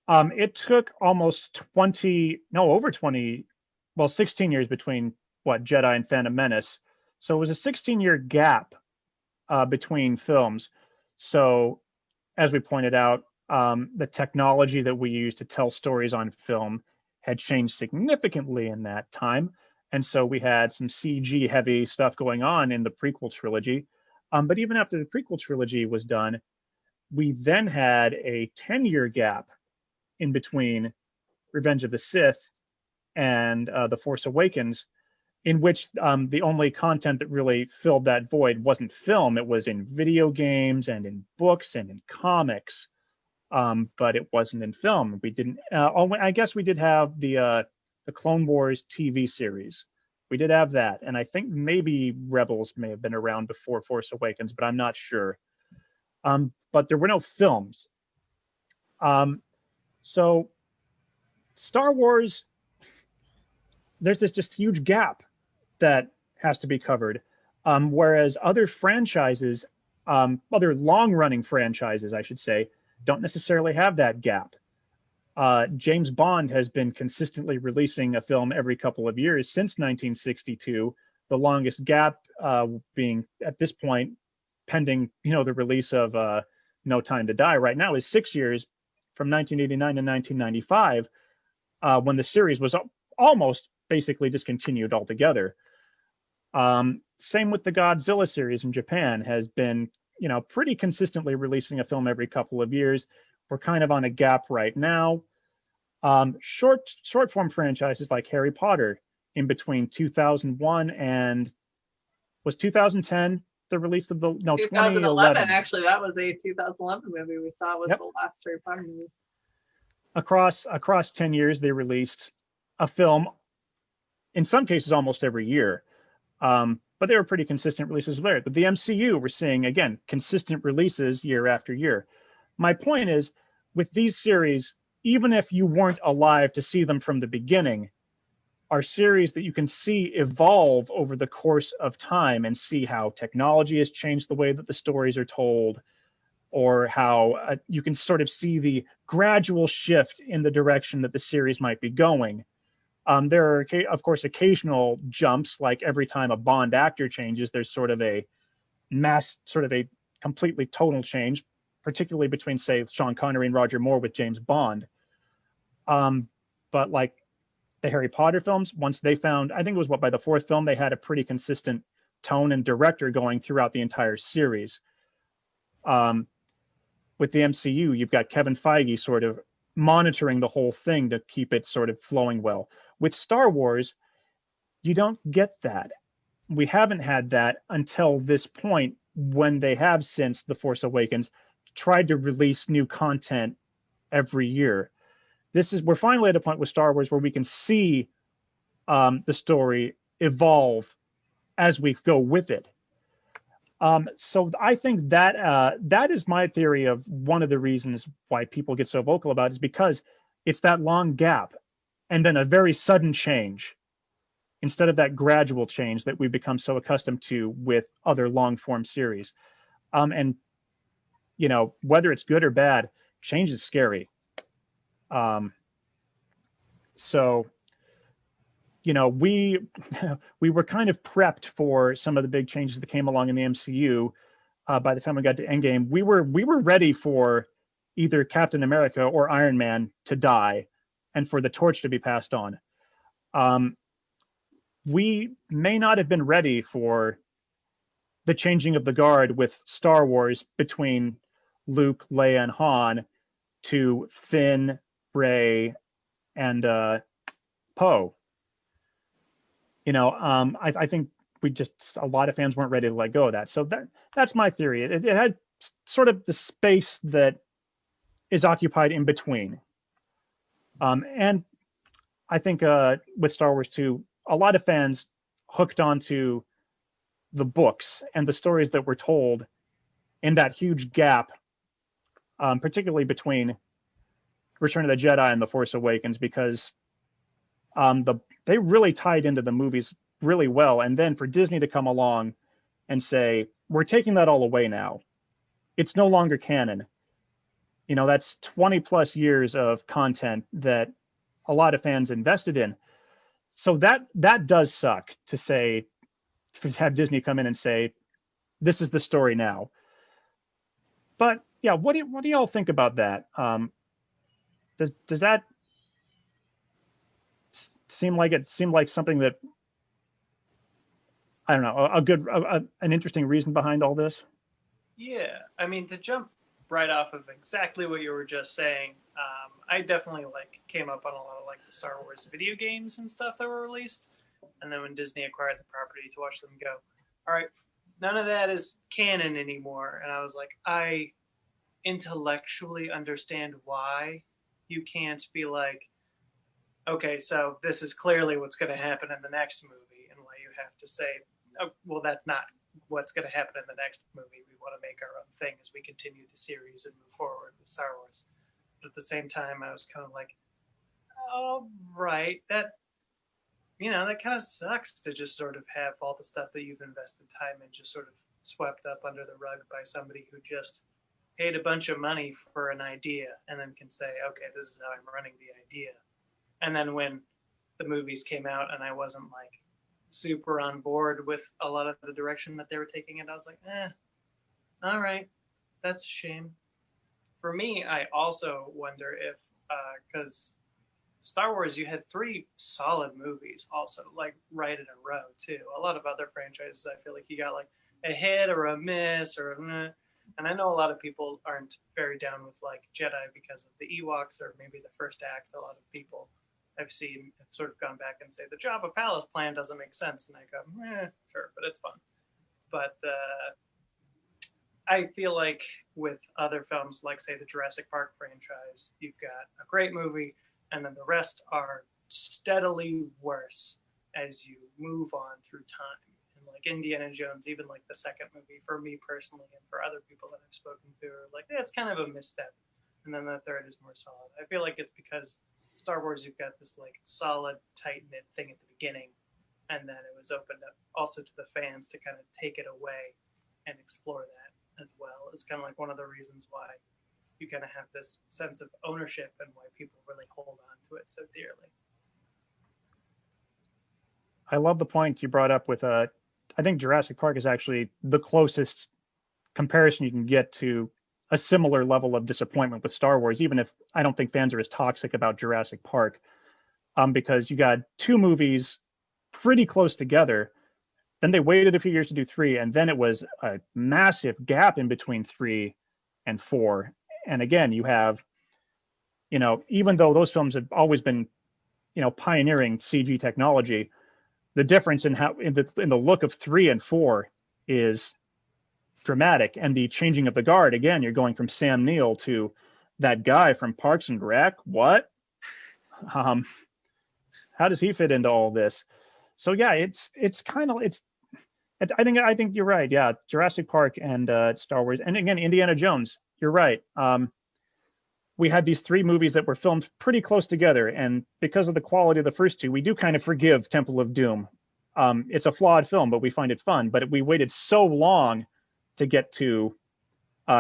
Speaker 1: It took almost 16 years between Jedi and Phantom Menace. So it was a 16-year gap between films. So, as we pointed out, the technology that we use to tell stories on film had changed significantly in that time. And so we had some CG heavy stuff going on in the prequel trilogy. But even after the prequel trilogy was done, we then had a 10-year gap in between Revenge of the Sith and The Force Awakens, in which the only content that really filled that void wasn't film. It was in video games and in books and in comics, but it wasn't in film. We didn't. I guess we did have the Clone Wars TV series. We did have that, and I think maybe Rebels may have been around before Force Awakens, but I'm not sure. But there were no films. So Star Wars, there's this just huge gap that has to be covered. Whereas other franchises, other long-running franchises, I should say, don't necessarily have that gap. James Bond has been consistently releasing a film every couple of years since 1962, the longest gap being at this point, pending the release of No Time to Die right now, is 6 years from 1989 to 1995, when the series was almost basically discontinued altogether. Same with the Godzilla series in Japan, has been pretty consistently releasing a film every couple of years. We're kind of on a gap right now. Short form franchises like Harry Potter, in between 2001 and was 2010 the release of the
Speaker 2: 2011. Actually, that was a 2011 movie we saw. Was the last Harry Potter movie.
Speaker 1: Across 10 years, they released a film, in some cases almost every year. But they were pretty consistent releases there. But the MCU, we're seeing, again, consistent releases year after year. My point is, with these series, even if you weren't alive to see them from the beginning, are series that you can see evolve over the course of time and see how technology has changed the way that the stories are told, or how you can sort of see the gradual shift in the direction that the series might be going. There are, of course, occasional jumps, like every time a Bond actor changes, there's sort of a completely total change, particularly between, say, Sean Connery and Roger Moore with James Bond. But like the Harry Potter films, once they found, I think it was by the 4th film, they had a pretty consistent tone and director going throughout the entire series. With the MCU, you've got Kevin Feige sort of monitoring the whole thing to keep it sort of flowing well. With Star Wars, you don't get that. We haven't had that until this point, when they have, since The Force Awakens, tried to release new content every year. We're finally at a point with Star Wars where we can see the story evolve as we go with it. So I think that that is my theory of one of the reasons why people get so vocal about it, is because it's that long gap and then a very sudden change instead of that gradual change that we've become so accustomed to with other long form series. And, whether it's good or bad, change is scary. So, we we were kind of prepped for some of the big changes that came along in the MCU. By the time we got to Endgame, we were ready for either Captain America or Iron Man to die, and for the torch to be passed on. We may not have been ready for the changing of the guard with Star Wars between Luke, Leia, and Han to Finn, Rey, and Poe. I think a lot of fans weren't ready to let go of that. So that's my theory. It had sort of the space that is occupied in between. And I think with Star Wars 2, a lot of fans hooked onto the books and the stories that were told in that huge gap, particularly between Return of the Jedi and The Force Awakens, because they really tied into the movies really well. And then for Disney to come along and say, we're taking that all away now. It's no longer canon. That's 20 plus years of content that a lot of fans invested in. So that does suck, to have Disney come in and say, this is the story now. But yeah, what do y'all think about that? Does that seem like something that, I don't know, an interesting reason behind all this?
Speaker 3: Yeah, I mean, to jump right off of exactly what you were just saying, I definitely came up on a lot of the Star Wars video games and stuff that were released, and then when Disney acquired the property, to watch them go, all right, none of that is canon anymore. And I was like, I intellectually understand why you can't be like, okay, so this is clearly what's going to happen in the next movie, and why you have to say, oh, well, that's not what's going to happen in the next movie. We want to make our own thing as we continue the series and move forward with Star Wars. But at the same time, I was kind of like, oh, right, that kind of sucks to just sort of have all the stuff that you've invested time in just sort of swept up under the rug by somebody who just paid a bunch of money for an idea and then can say, okay, this is how I'm running the idea. And then when the movies came out and I wasn't super on board with a lot of the direction that they were taking it, I was like, all right, that's a shame. For me, I also wonder if, because Star Wars, you had 3 solid movies also, right in a row too. A lot of other franchises, I feel like you got a hit or a miss or and I know a lot of people aren't very down with Jedi because of the Ewoks or maybe the first act. A lot of people I've seen have sort of gone back and say the Jabba Palace plan doesn't make sense, and I go, sure, but it's fun. But I feel like with other films, say the Jurassic Park franchise, you've got a great movie, and then the rest are steadily worse as you move on through time. And Indiana Jones, even the second movie, for me personally, and for other people that I've spoken to, are it's kind of a misstep. And then the third is more solid. I feel like it's because Star Wars, you've got this solid, tight-knit thing at the beginning, and then it was opened up also to the fans to kind of take it away and explore that as well. It's kind of one of the reasons why you kind of have this sense of ownership and why people really hold on to it so dearly.
Speaker 1: I love the point you brought up with I think Jurassic Park is actually the closest comparison you can get to a similar level of disappointment with Star Wars, even if I don't think fans are as toxic about Jurassic Park, because you got 2 movies pretty close together, Then they waited a few years to do 3, and then it was a massive gap in between 3 and 4. And again, you have, even though those films have always been, pioneering CG technology, the difference in how in the look of 3 and 4 is dramatic. And the changing of the guard, again, you're going from Sam Neill to that guy from Parks and Rec. What? Um, how does he fit into all this? So yeah, it's kind of it's. I think you're right. Yeah, Jurassic Park and Star Wars, and again Indiana Jones. You're right. We had these 3 movies that were filmed pretty close together, and because of the quality of the first 2, we do kind of forgive Temple of Doom. It's a flawed film, but we find it fun. But we waited so long to get to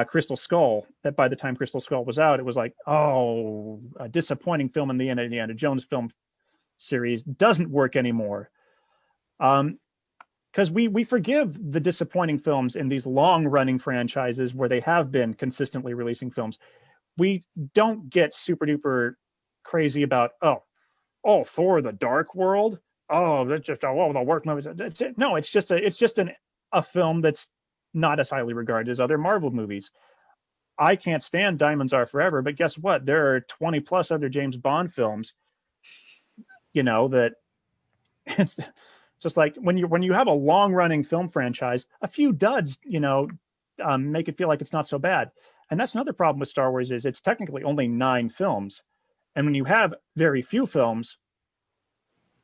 Speaker 1: Crystal Skull that by the time Crystal Skull was out, it was like, oh, a disappointing film in the Indiana Jones film series doesn't work anymore. Because we forgive the disappointing films in these long-running franchises where they have been consistently releasing films. We don't get super duper crazy about Thor: The Dark World. Oh, that's just the worst movies. That's it. No, it's just a film that's not as highly regarded as other Marvel movies. I can't stand Diamonds Are Forever, but guess what? There are 20 plus other James Bond films, that it's just like when you have a long running film franchise, a few duds, make it feel like it's not so bad. And that's another problem with Star Wars is it's technically only 9 films. And when you have very few films,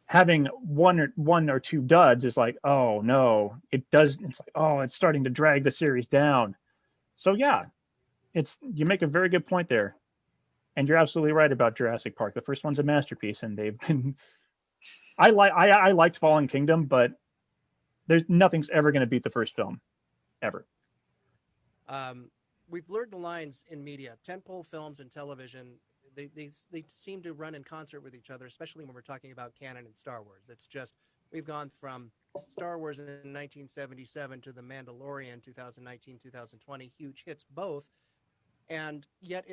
Speaker 1: having one or two duds is like, oh no, it's like, oh, it's starting to drag the series down. So yeah, you make a very good point there. And you're absolutely right about Jurassic Park. The first one's a masterpiece, and they've been I liked Fallen Kingdom, but nothing's ever going to beat the first film, ever.
Speaker 4: We've blurred the lines in media. Tentpole films and television, they seem to run in concert with each other, especially when we're talking about canon and Star Wars. It's just, we've gone from Star Wars in 1977 to The Mandalorian 2019, 2020, huge hits both, and yet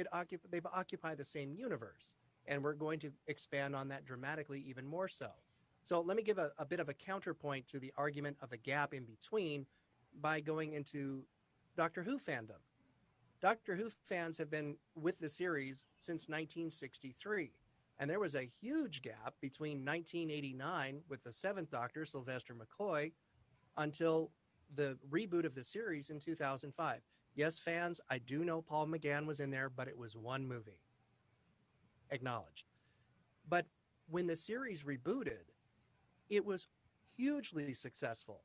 Speaker 4: they occupy the same universe. And we're going to expand on that dramatically even more so. So let me give a bit of a counterpoint to the argument of a gap in between by going into Doctor Who fandom. Doctor Who fans have been with the series since 1963, and there was a huge gap between 1989 with the 7th Doctor, Sylvester McCoy, until the reboot of the series in 2005. Yes, fans, I do know Paul McGann was in there, but it was one movie. Acknowledged. But when the series rebooted, it was hugely successful.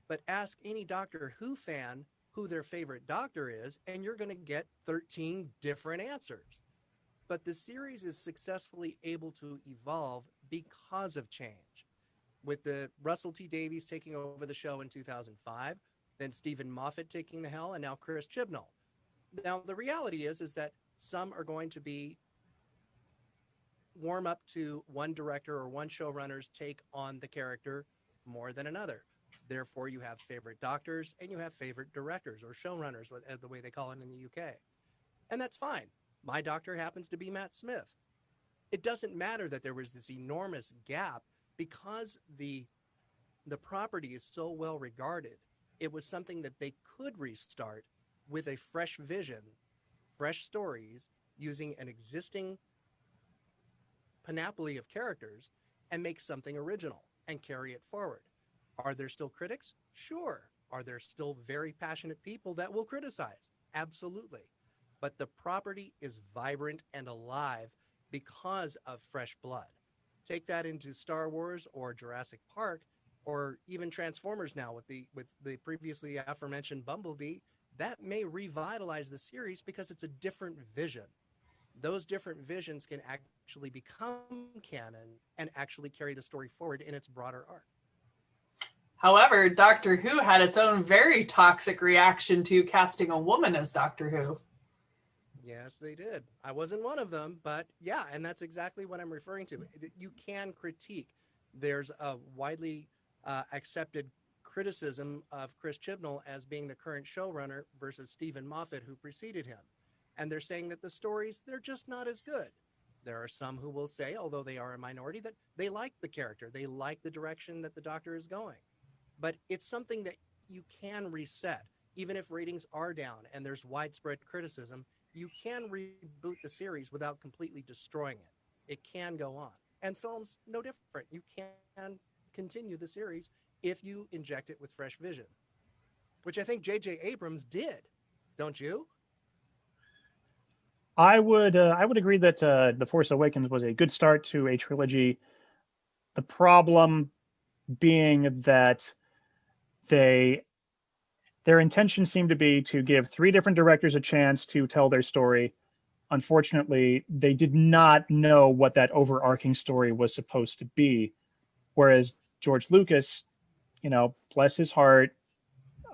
Speaker 4: But ask any Doctor Who fan who their favorite Doctor is, and you're going to get 13 different answers. But the series is successfully able to evolve because of change. With the Russell T Davies taking over the show in 2005, then Stephen Moffat taking the helm, and now Chris Chibnall. Now, the reality is that some are going to be warm up to one director or one showrunner's take on the character more than another. Therefore, you have favorite doctors and you have favorite directors or showrunners, the way they call it in the UK. And that's fine. My doctor happens to be Matt Smith. It doesn't matter that there was this enormous gap because the property is so well regarded. It was something that they could restart with a fresh vision, fresh stories, using an existing panoply of characters and make something original and carry it forward. Are there still critics? Sure. Are there still very passionate people that will criticize? Absolutely. But the property is vibrant and alive because of fresh blood. Take that into Star Wars or Jurassic Park or even Transformers now with the previously aforementioned Bumblebee. That may revitalize the series because it's a different vision. Those different visions can actually become canon and actually carry the story forward in its broader arc.
Speaker 2: However, Doctor Who had its own very toxic reaction to casting a woman as Doctor Who.
Speaker 4: Yes, they did. I wasn't one of them, but yeah, and that's exactly what I'm referring to. You can critique. There's a widely accepted criticism of Chris Chibnall as being the current showrunner versus Stephen Moffat, who preceded him. And they're saying that the stories, they're just not as good. There are some who will say, although they are a minority, that they like the character. They like the direction that the Doctor is going. but it's something that you can reset. Even if ratings are down and there's widespread criticism, you can reboot the series without completely destroying it. It can go on. And film's no different. You can continue the series if you inject it with fresh vision, which I think J.J. Abrams did. Don't you?
Speaker 1: I would agree that The Force Awakens was a good start to a trilogy. The problem being that they their intention seemed to be to give three different directors a chance to tell their story. Unfortunately, they did not know what that overarching story was supposed to be. Whereas George Lucas, bless his heart,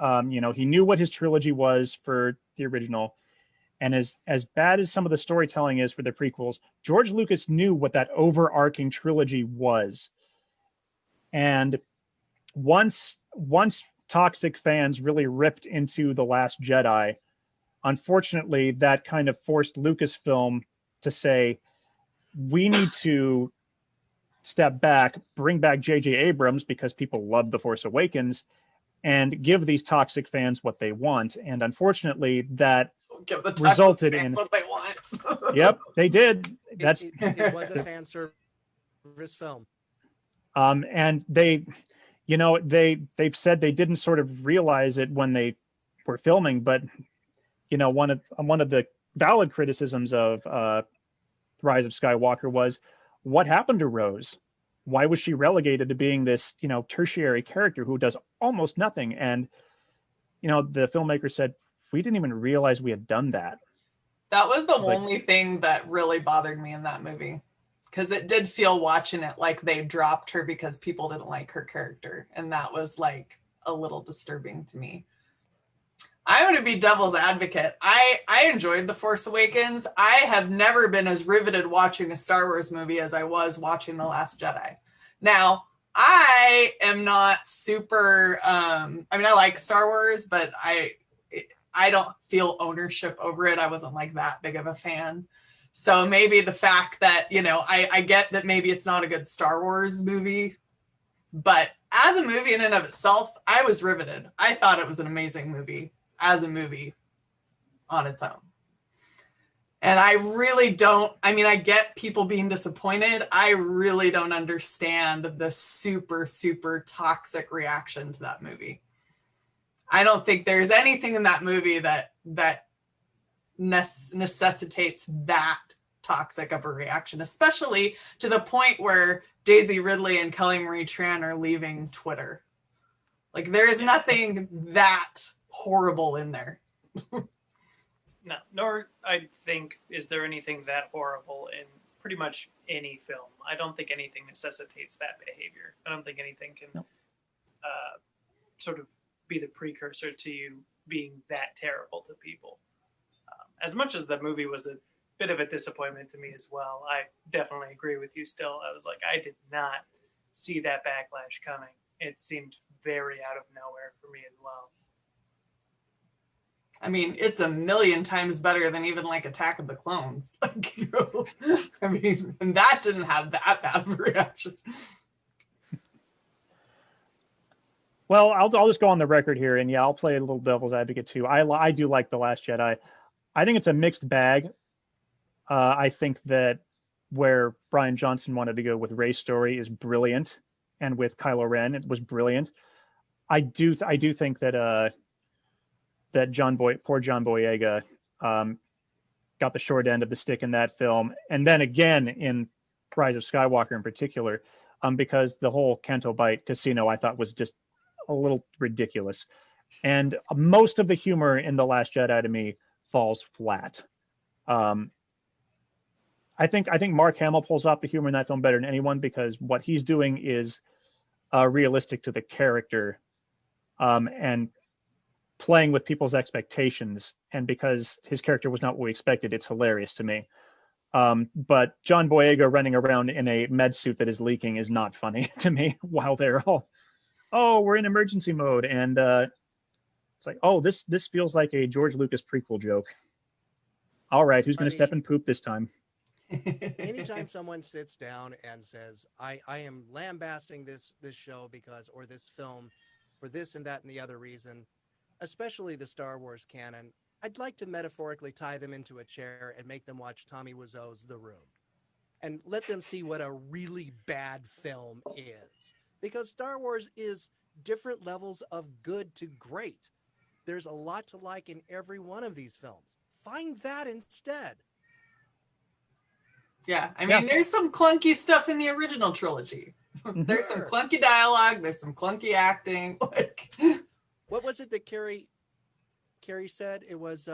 Speaker 1: he knew what his trilogy was for the original. And as bad as some of the storytelling is for the prequels, George Lucas knew what that overarching trilogy was. And once toxic fans really ripped into The Last Jedi, unfortunately, that kind of forced Lucasfilm to say, we need to step back, bring back J.J. Abrams because people love The Force Awakens, and give these toxic fans what they want. And unfortunately, that
Speaker 2: Give the
Speaker 1: resulted
Speaker 2: fans
Speaker 1: in
Speaker 2: what they want.
Speaker 1: Yep, they did.
Speaker 4: It was a fan service film.
Speaker 1: And they've said they didn't sort of realize it when they were filming, but one of the valid criticisms of Rise of Skywalker was, what happened to Rose? Why was she relegated to being this tertiary character who does almost nothing? And the filmmaker said, we didn't even realize we had done that.
Speaker 2: That was the only thing that really bothered me in that movie, because it did feel, watching it, like they dropped her because people didn't like her character, and that was like a little disturbing to me. I'm going to be devil's advocate. I enjoyed The Force Awakens. I have never been as riveted watching a Star Wars movie as I was watching The Last Jedi. Now, I am not super, I like Star Wars, but I don't feel ownership over it. I wasn't like that big of a fan. So maybe the fact that, I get that maybe it's not a good Star Wars movie, but as a movie in and of itself, I was riveted. I thought it was an amazing movie as a movie on its own. And I really don't, I get people being disappointed. I really don't understand the super, super toxic reaction to that movie. I don't think there's anything in that movie that necessitates that toxic of a reaction, especially to the point where Daisy Ridley and Kelly Marie Tran are leaving Twitter. Like, there is nothing that horrible in there.
Speaker 3: No, nor I think is there anything that horrible in pretty much any film. I don't think anything necessitates that behavior. I don't think anything can sort of be the precursor to you being that terrible to people. As much as the movie was a bit of a disappointment to me as well, I definitely agree with you still. I was like, I did not see that backlash coming. It seemed very out of nowhere for me as well.
Speaker 2: It's a million times better than even like Attack of the Clones. And that didn't have that bad of a reaction.
Speaker 1: Well, I'll just go on the record here, and yeah, I'll play a little devil's advocate too. I do like The Last Jedi. I think it's a mixed bag. I think that where Bryan Johnson wanted to go with Rey's story is brilliant, and with Kylo Ren, it was brilliant. I do think that poor John Boyega, got the short end of the stick in that film, and then again in Rise of Skywalker in particular, because the whole Canto Bight casino I thought was just a little ridiculous, and most of the humor in The Last Jedi to me falls flat. I think Mark Hamill pulls off the humor in that film better than anyone, because what he's doing is realistic to the character, and playing with people's expectations. And because his character was not what we expected, it's hilarious to me. But John Boyega running around in a med suit that is leaking is not funny to me, while they're all, oh, we're in emergency mode. And it's like, oh, this feels like a George Lucas prequel joke. All right, who's going to step in poop this time?
Speaker 4: Anytime someone sits down and says, I am lambasting this show because, or this film for this and that and the other reason, especially the Star Wars canon, I'd like to metaphorically tie them into a chair and make them watch Tommy Wiseau's The Room and let them see what a really bad film is. Because Star Wars is different levels of good to great. There's a lot to like in every one of these films. Find that instead.
Speaker 2: Yeah, I mean, there's some clunky stuff in the original trilogy. There's some clunky dialogue. There's some clunky acting. Like,
Speaker 4: what was it that Carrie said? It was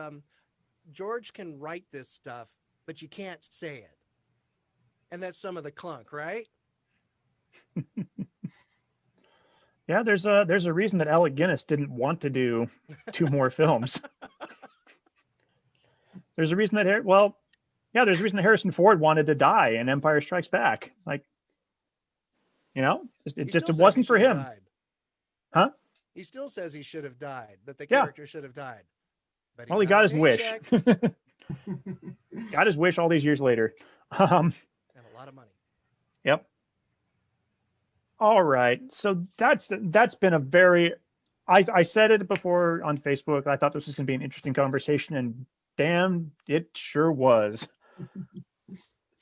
Speaker 4: George can write this stuff, but you can't say it, and that's some of the clunk, right?
Speaker 1: Yeah, there's a reason that Alec Guinness didn't want to do 2 more films. There's a reason that there's a reason that Harrison Ford wanted to die in Empire Strikes Back. Like, it wasn't for him.
Speaker 4: Died.
Speaker 1: Huh?
Speaker 4: He still says he should have died, that the character should have died. But
Speaker 1: he got his wish. Got his wish all these years later.
Speaker 4: And a lot of money.
Speaker 1: Yep. All right. So that's been a very, I said it before on Facebook. I thought this was going to be an interesting conversation, and damn, it sure was.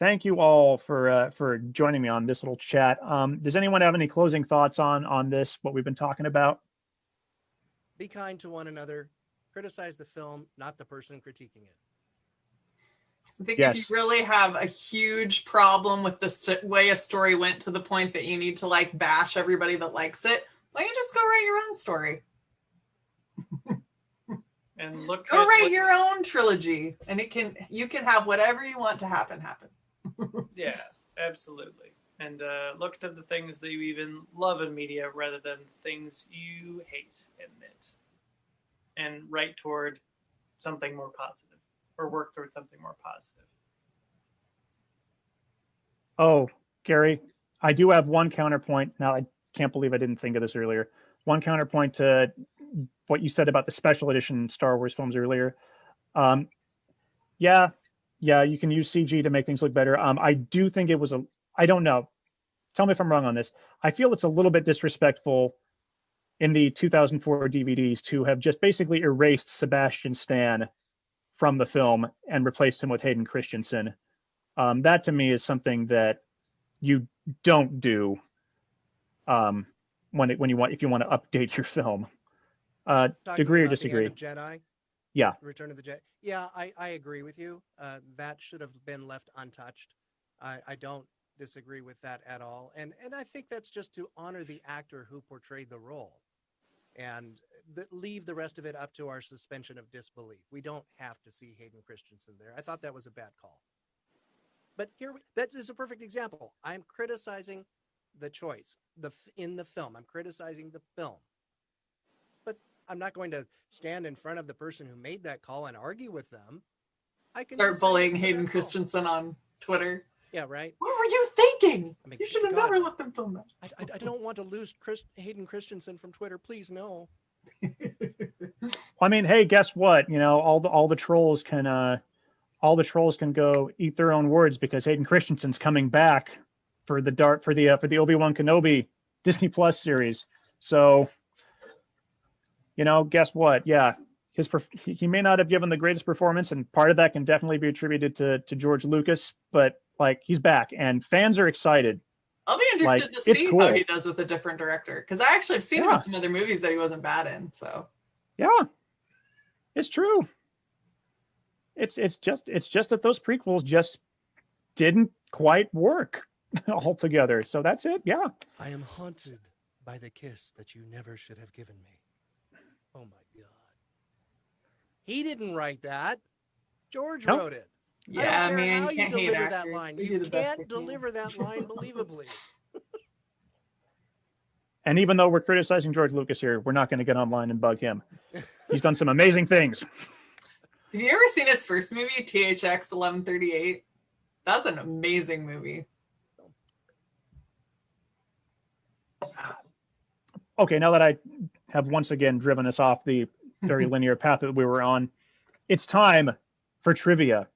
Speaker 1: Thank you all for joining me on this little chat. Does anyone have any closing thoughts on this, what we've been talking about?
Speaker 4: Be kind to one another. Criticize the film, not the person critiquing it.
Speaker 2: I think if you really have a huge problem with the way a story went to the point that you need to like bash everybody that likes it, why don't you just go write your own story?
Speaker 3: And
Speaker 2: go write your own trilogy, and you can have whatever you want to happen.
Speaker 3: Yeah, absolutely. And look to the things that you even love in media rather than things you hate in it. And write toward something more positive, or work toward something more positive.
Speaker 1: Oh, Gary, I do have one counterpoint. Now, I can't believe I didn't think of this earlier. One counterpoint to what you said about the special edition Star Wars films earlier. Yeah, you can use CG to make things look better. I do think it was I don't know. Tell me if I'm wrong on this. I feel it's a little bit disrespectful in the 2004 DVDs to have just basically erased Sebastian Stan from the film and replaced him with Hayden Christensen. That to me is something that you don't do if you want to update your film. Agree or disagree?
Speaker 4: The end of Jedi?
Speaker 1: Yeah.
Speaker 4: Return of the Jedi. Yeah, I agree with you. That should have been left untouched. I don't disagree with that at all. And I think that's just to honor the actor who portrayed the role and leave the rest of it up to our suspension of disbelief. We don't have to see Hayden Christensen there. I thought that was a bad call. But that is a perfect example. I'm criticizing the choice in the film. I'm criticizing the film. But I'm not going to stand in front of the person who made that call and argue with them. I can
Speaker 2: start bullying Hayden Christensen on Twitter.
Speaker 4: Yeah, right.
Speaker 2: What were you thinking? You should have never let them film that.
Speaker 4: I don't want to lose Hayden Christensen from Twitter. Please, no.
Speaker 1: I mean, hey, guess what? All the trolls can go eat their own words because Hayden Christensen's coming back for the Obi-Wan Kenobi Disney Plus series. So, guess what? Yeah, he may not have given the greatest performance, and part of that can definitely be attributed to George Lucas, but he's back and fans are excited.
Speaker 2: I'll be interested to see how he does with a different director, because I actually have seen him in some other movies that he wasn't bad in. So
Speaker 1: yeah, it's true. It's just that those prequels just didn't quite work altogether. So that's it. Yeah.
Speaker 4: I am haunted by the kiss that you never should have given me. Oh my God. He didn't write that. George wrote it.
Speaker 2: Yeah, man,
Speaker 4: how
Speaker 2: you
Speaker 4: you
Speaker 2: can't hate
Speaker 4: deliver that
Speaker 2: actors.
Speaker 4: line.
Speaker 2: They do
Speaker 4: You
Speaker 2: the best
Speaker 4: can't
Speaker 2: they can.
Speaker 4: deliver that line believably.
Speaker 1: And even though we're criticizing George Lucas here, we're not going to get online and bug him. He's done some amazing things.
Speaker 2: Have you ever seen his first movie, THX 1138? That's an amazing movie.
Speaker 1: Okay, now that I have once again driven us off the very linear path that we were on, it's time for trivia.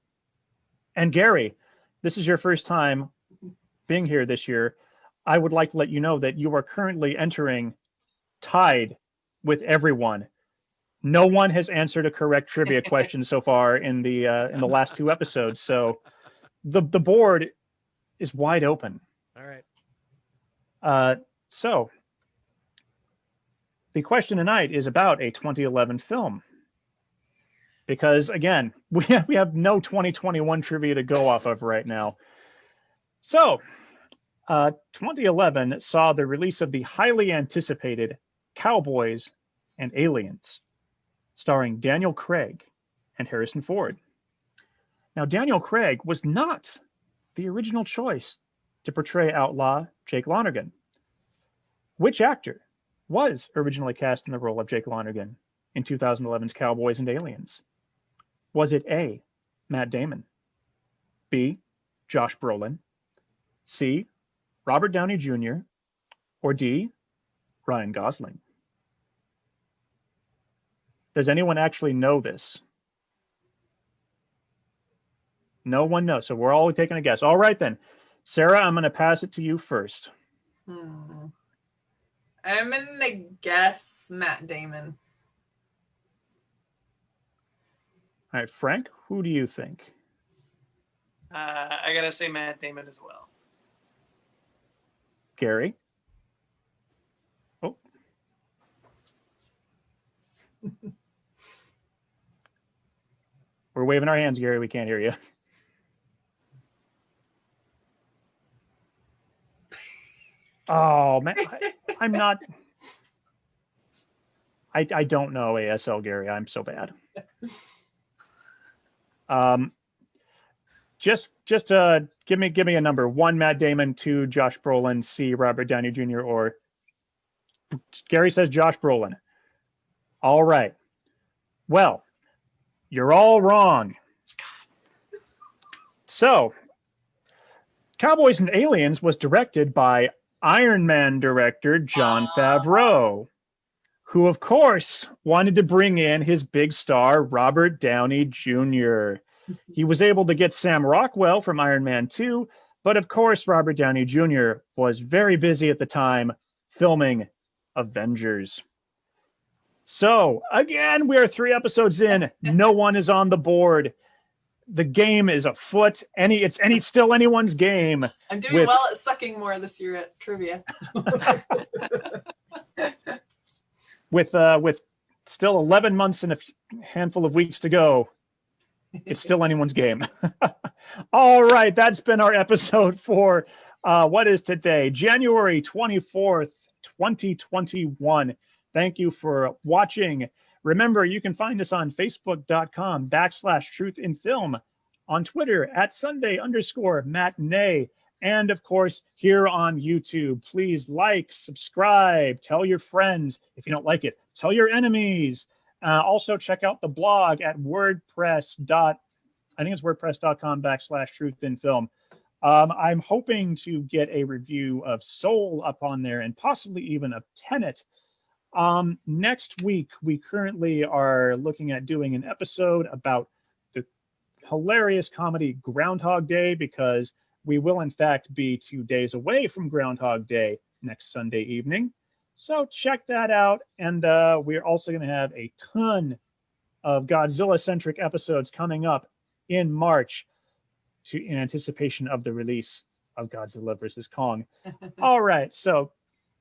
Speaker 1: And Gary, this is your first time being here this year. I would like to let you know that you are currently entering tied with everyone. No one has answered a correct trivia question so far in the last 2 episodes. So the board is wide open.
Speaker 4: All right.
Speaker 1: So the question tonight is about a 2011 film. Because again, we have no 2021 trivia to go off of right now. So 2011 saw the release of the highly anticipated Cowboys and Aliens, starring Daniel Craig and Harrison Ford. Now, Daniel Craig was not the original choice to portray outlaw Jake Lonergan. Which actor was originally cast in the role of Jake Lonergan in 2011's Cowboys and Aliens? Was it A, Matt Damon, B, Josh Brolin, C, Robert Downey Jr., or D, Ryan Gosling? Does anyone actually know this? No one knows, so we're all taking a guess. All right then. Sarah, I'm going to pass it to you first.
Speaker 2: I'm going to guess Matt Damon.
Speaker 1: All right, Frank, who do you think?
Speaker 3: I gotta say Matt Damon as well.
Speaker 1: Gary? Oh. We're waving our hands, Gary. We can't hear you. Oh, man. I'm not. I don't know ASL, Gary. I'm so bad. Just give me a number. 1, Matt Damon. 2, Josh Brolin. C, Robert Downey Jr. Or Gary says Josh Brolin. All right. Well, you're all wrong. So, Cowboys and Aliens was directed by Iron Man director Jon Favreau, who, of course, wanted to bring in his big star, Robert Downey Jr. He was able to get Sam Rockwell from Iron Man 2, but of course, Robert Downey Jr. was very busy at the time filming Avengers. So, again, we are 3 episodes in. No one is on the board. The game is afoot. It's still anyone's game.
Speaker 2: I'm doing well at sucking more this year at trivia.
Speaker 1: with still 11 months and a handful of weeks to go, it's still anyone's game. All right, that's been our episode for what is today, January 24th, 2021. Thank you for watching. Remember, you can find us on Facebook.com/truthinfilm, on Twitter @Sunday_matinee, and of course, here on YouTube. Please like, subscribe, tell your friends. If you don't like it, tell your enemies. Also, check out the blog at wordpress.com/truthinfilm. I'm hoping to get a review of Soul up on there and possibly even of Tenet. Next week, we currently are looking at doing an episode about the hilarious comedy Groundhog Day, because we will, in fact, be 2 days away from Groundhog Day next Sunday evening. So check that out. And we're also going to have a ton of Godzilla-centric episodes coming up in March in anticipation of the release of Godzilla vs. Kong. All right. So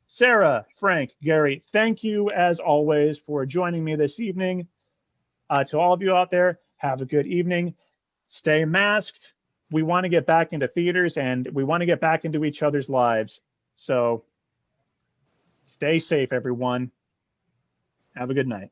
Speaker 1: Sarah, Frank, Gary, thank you as always for joining me this evening. To all of you out there, have a good evening. Stay masked. We want to get back into theaters and we want to get back into each other's lives. So stay safe, everyone. Have a good night.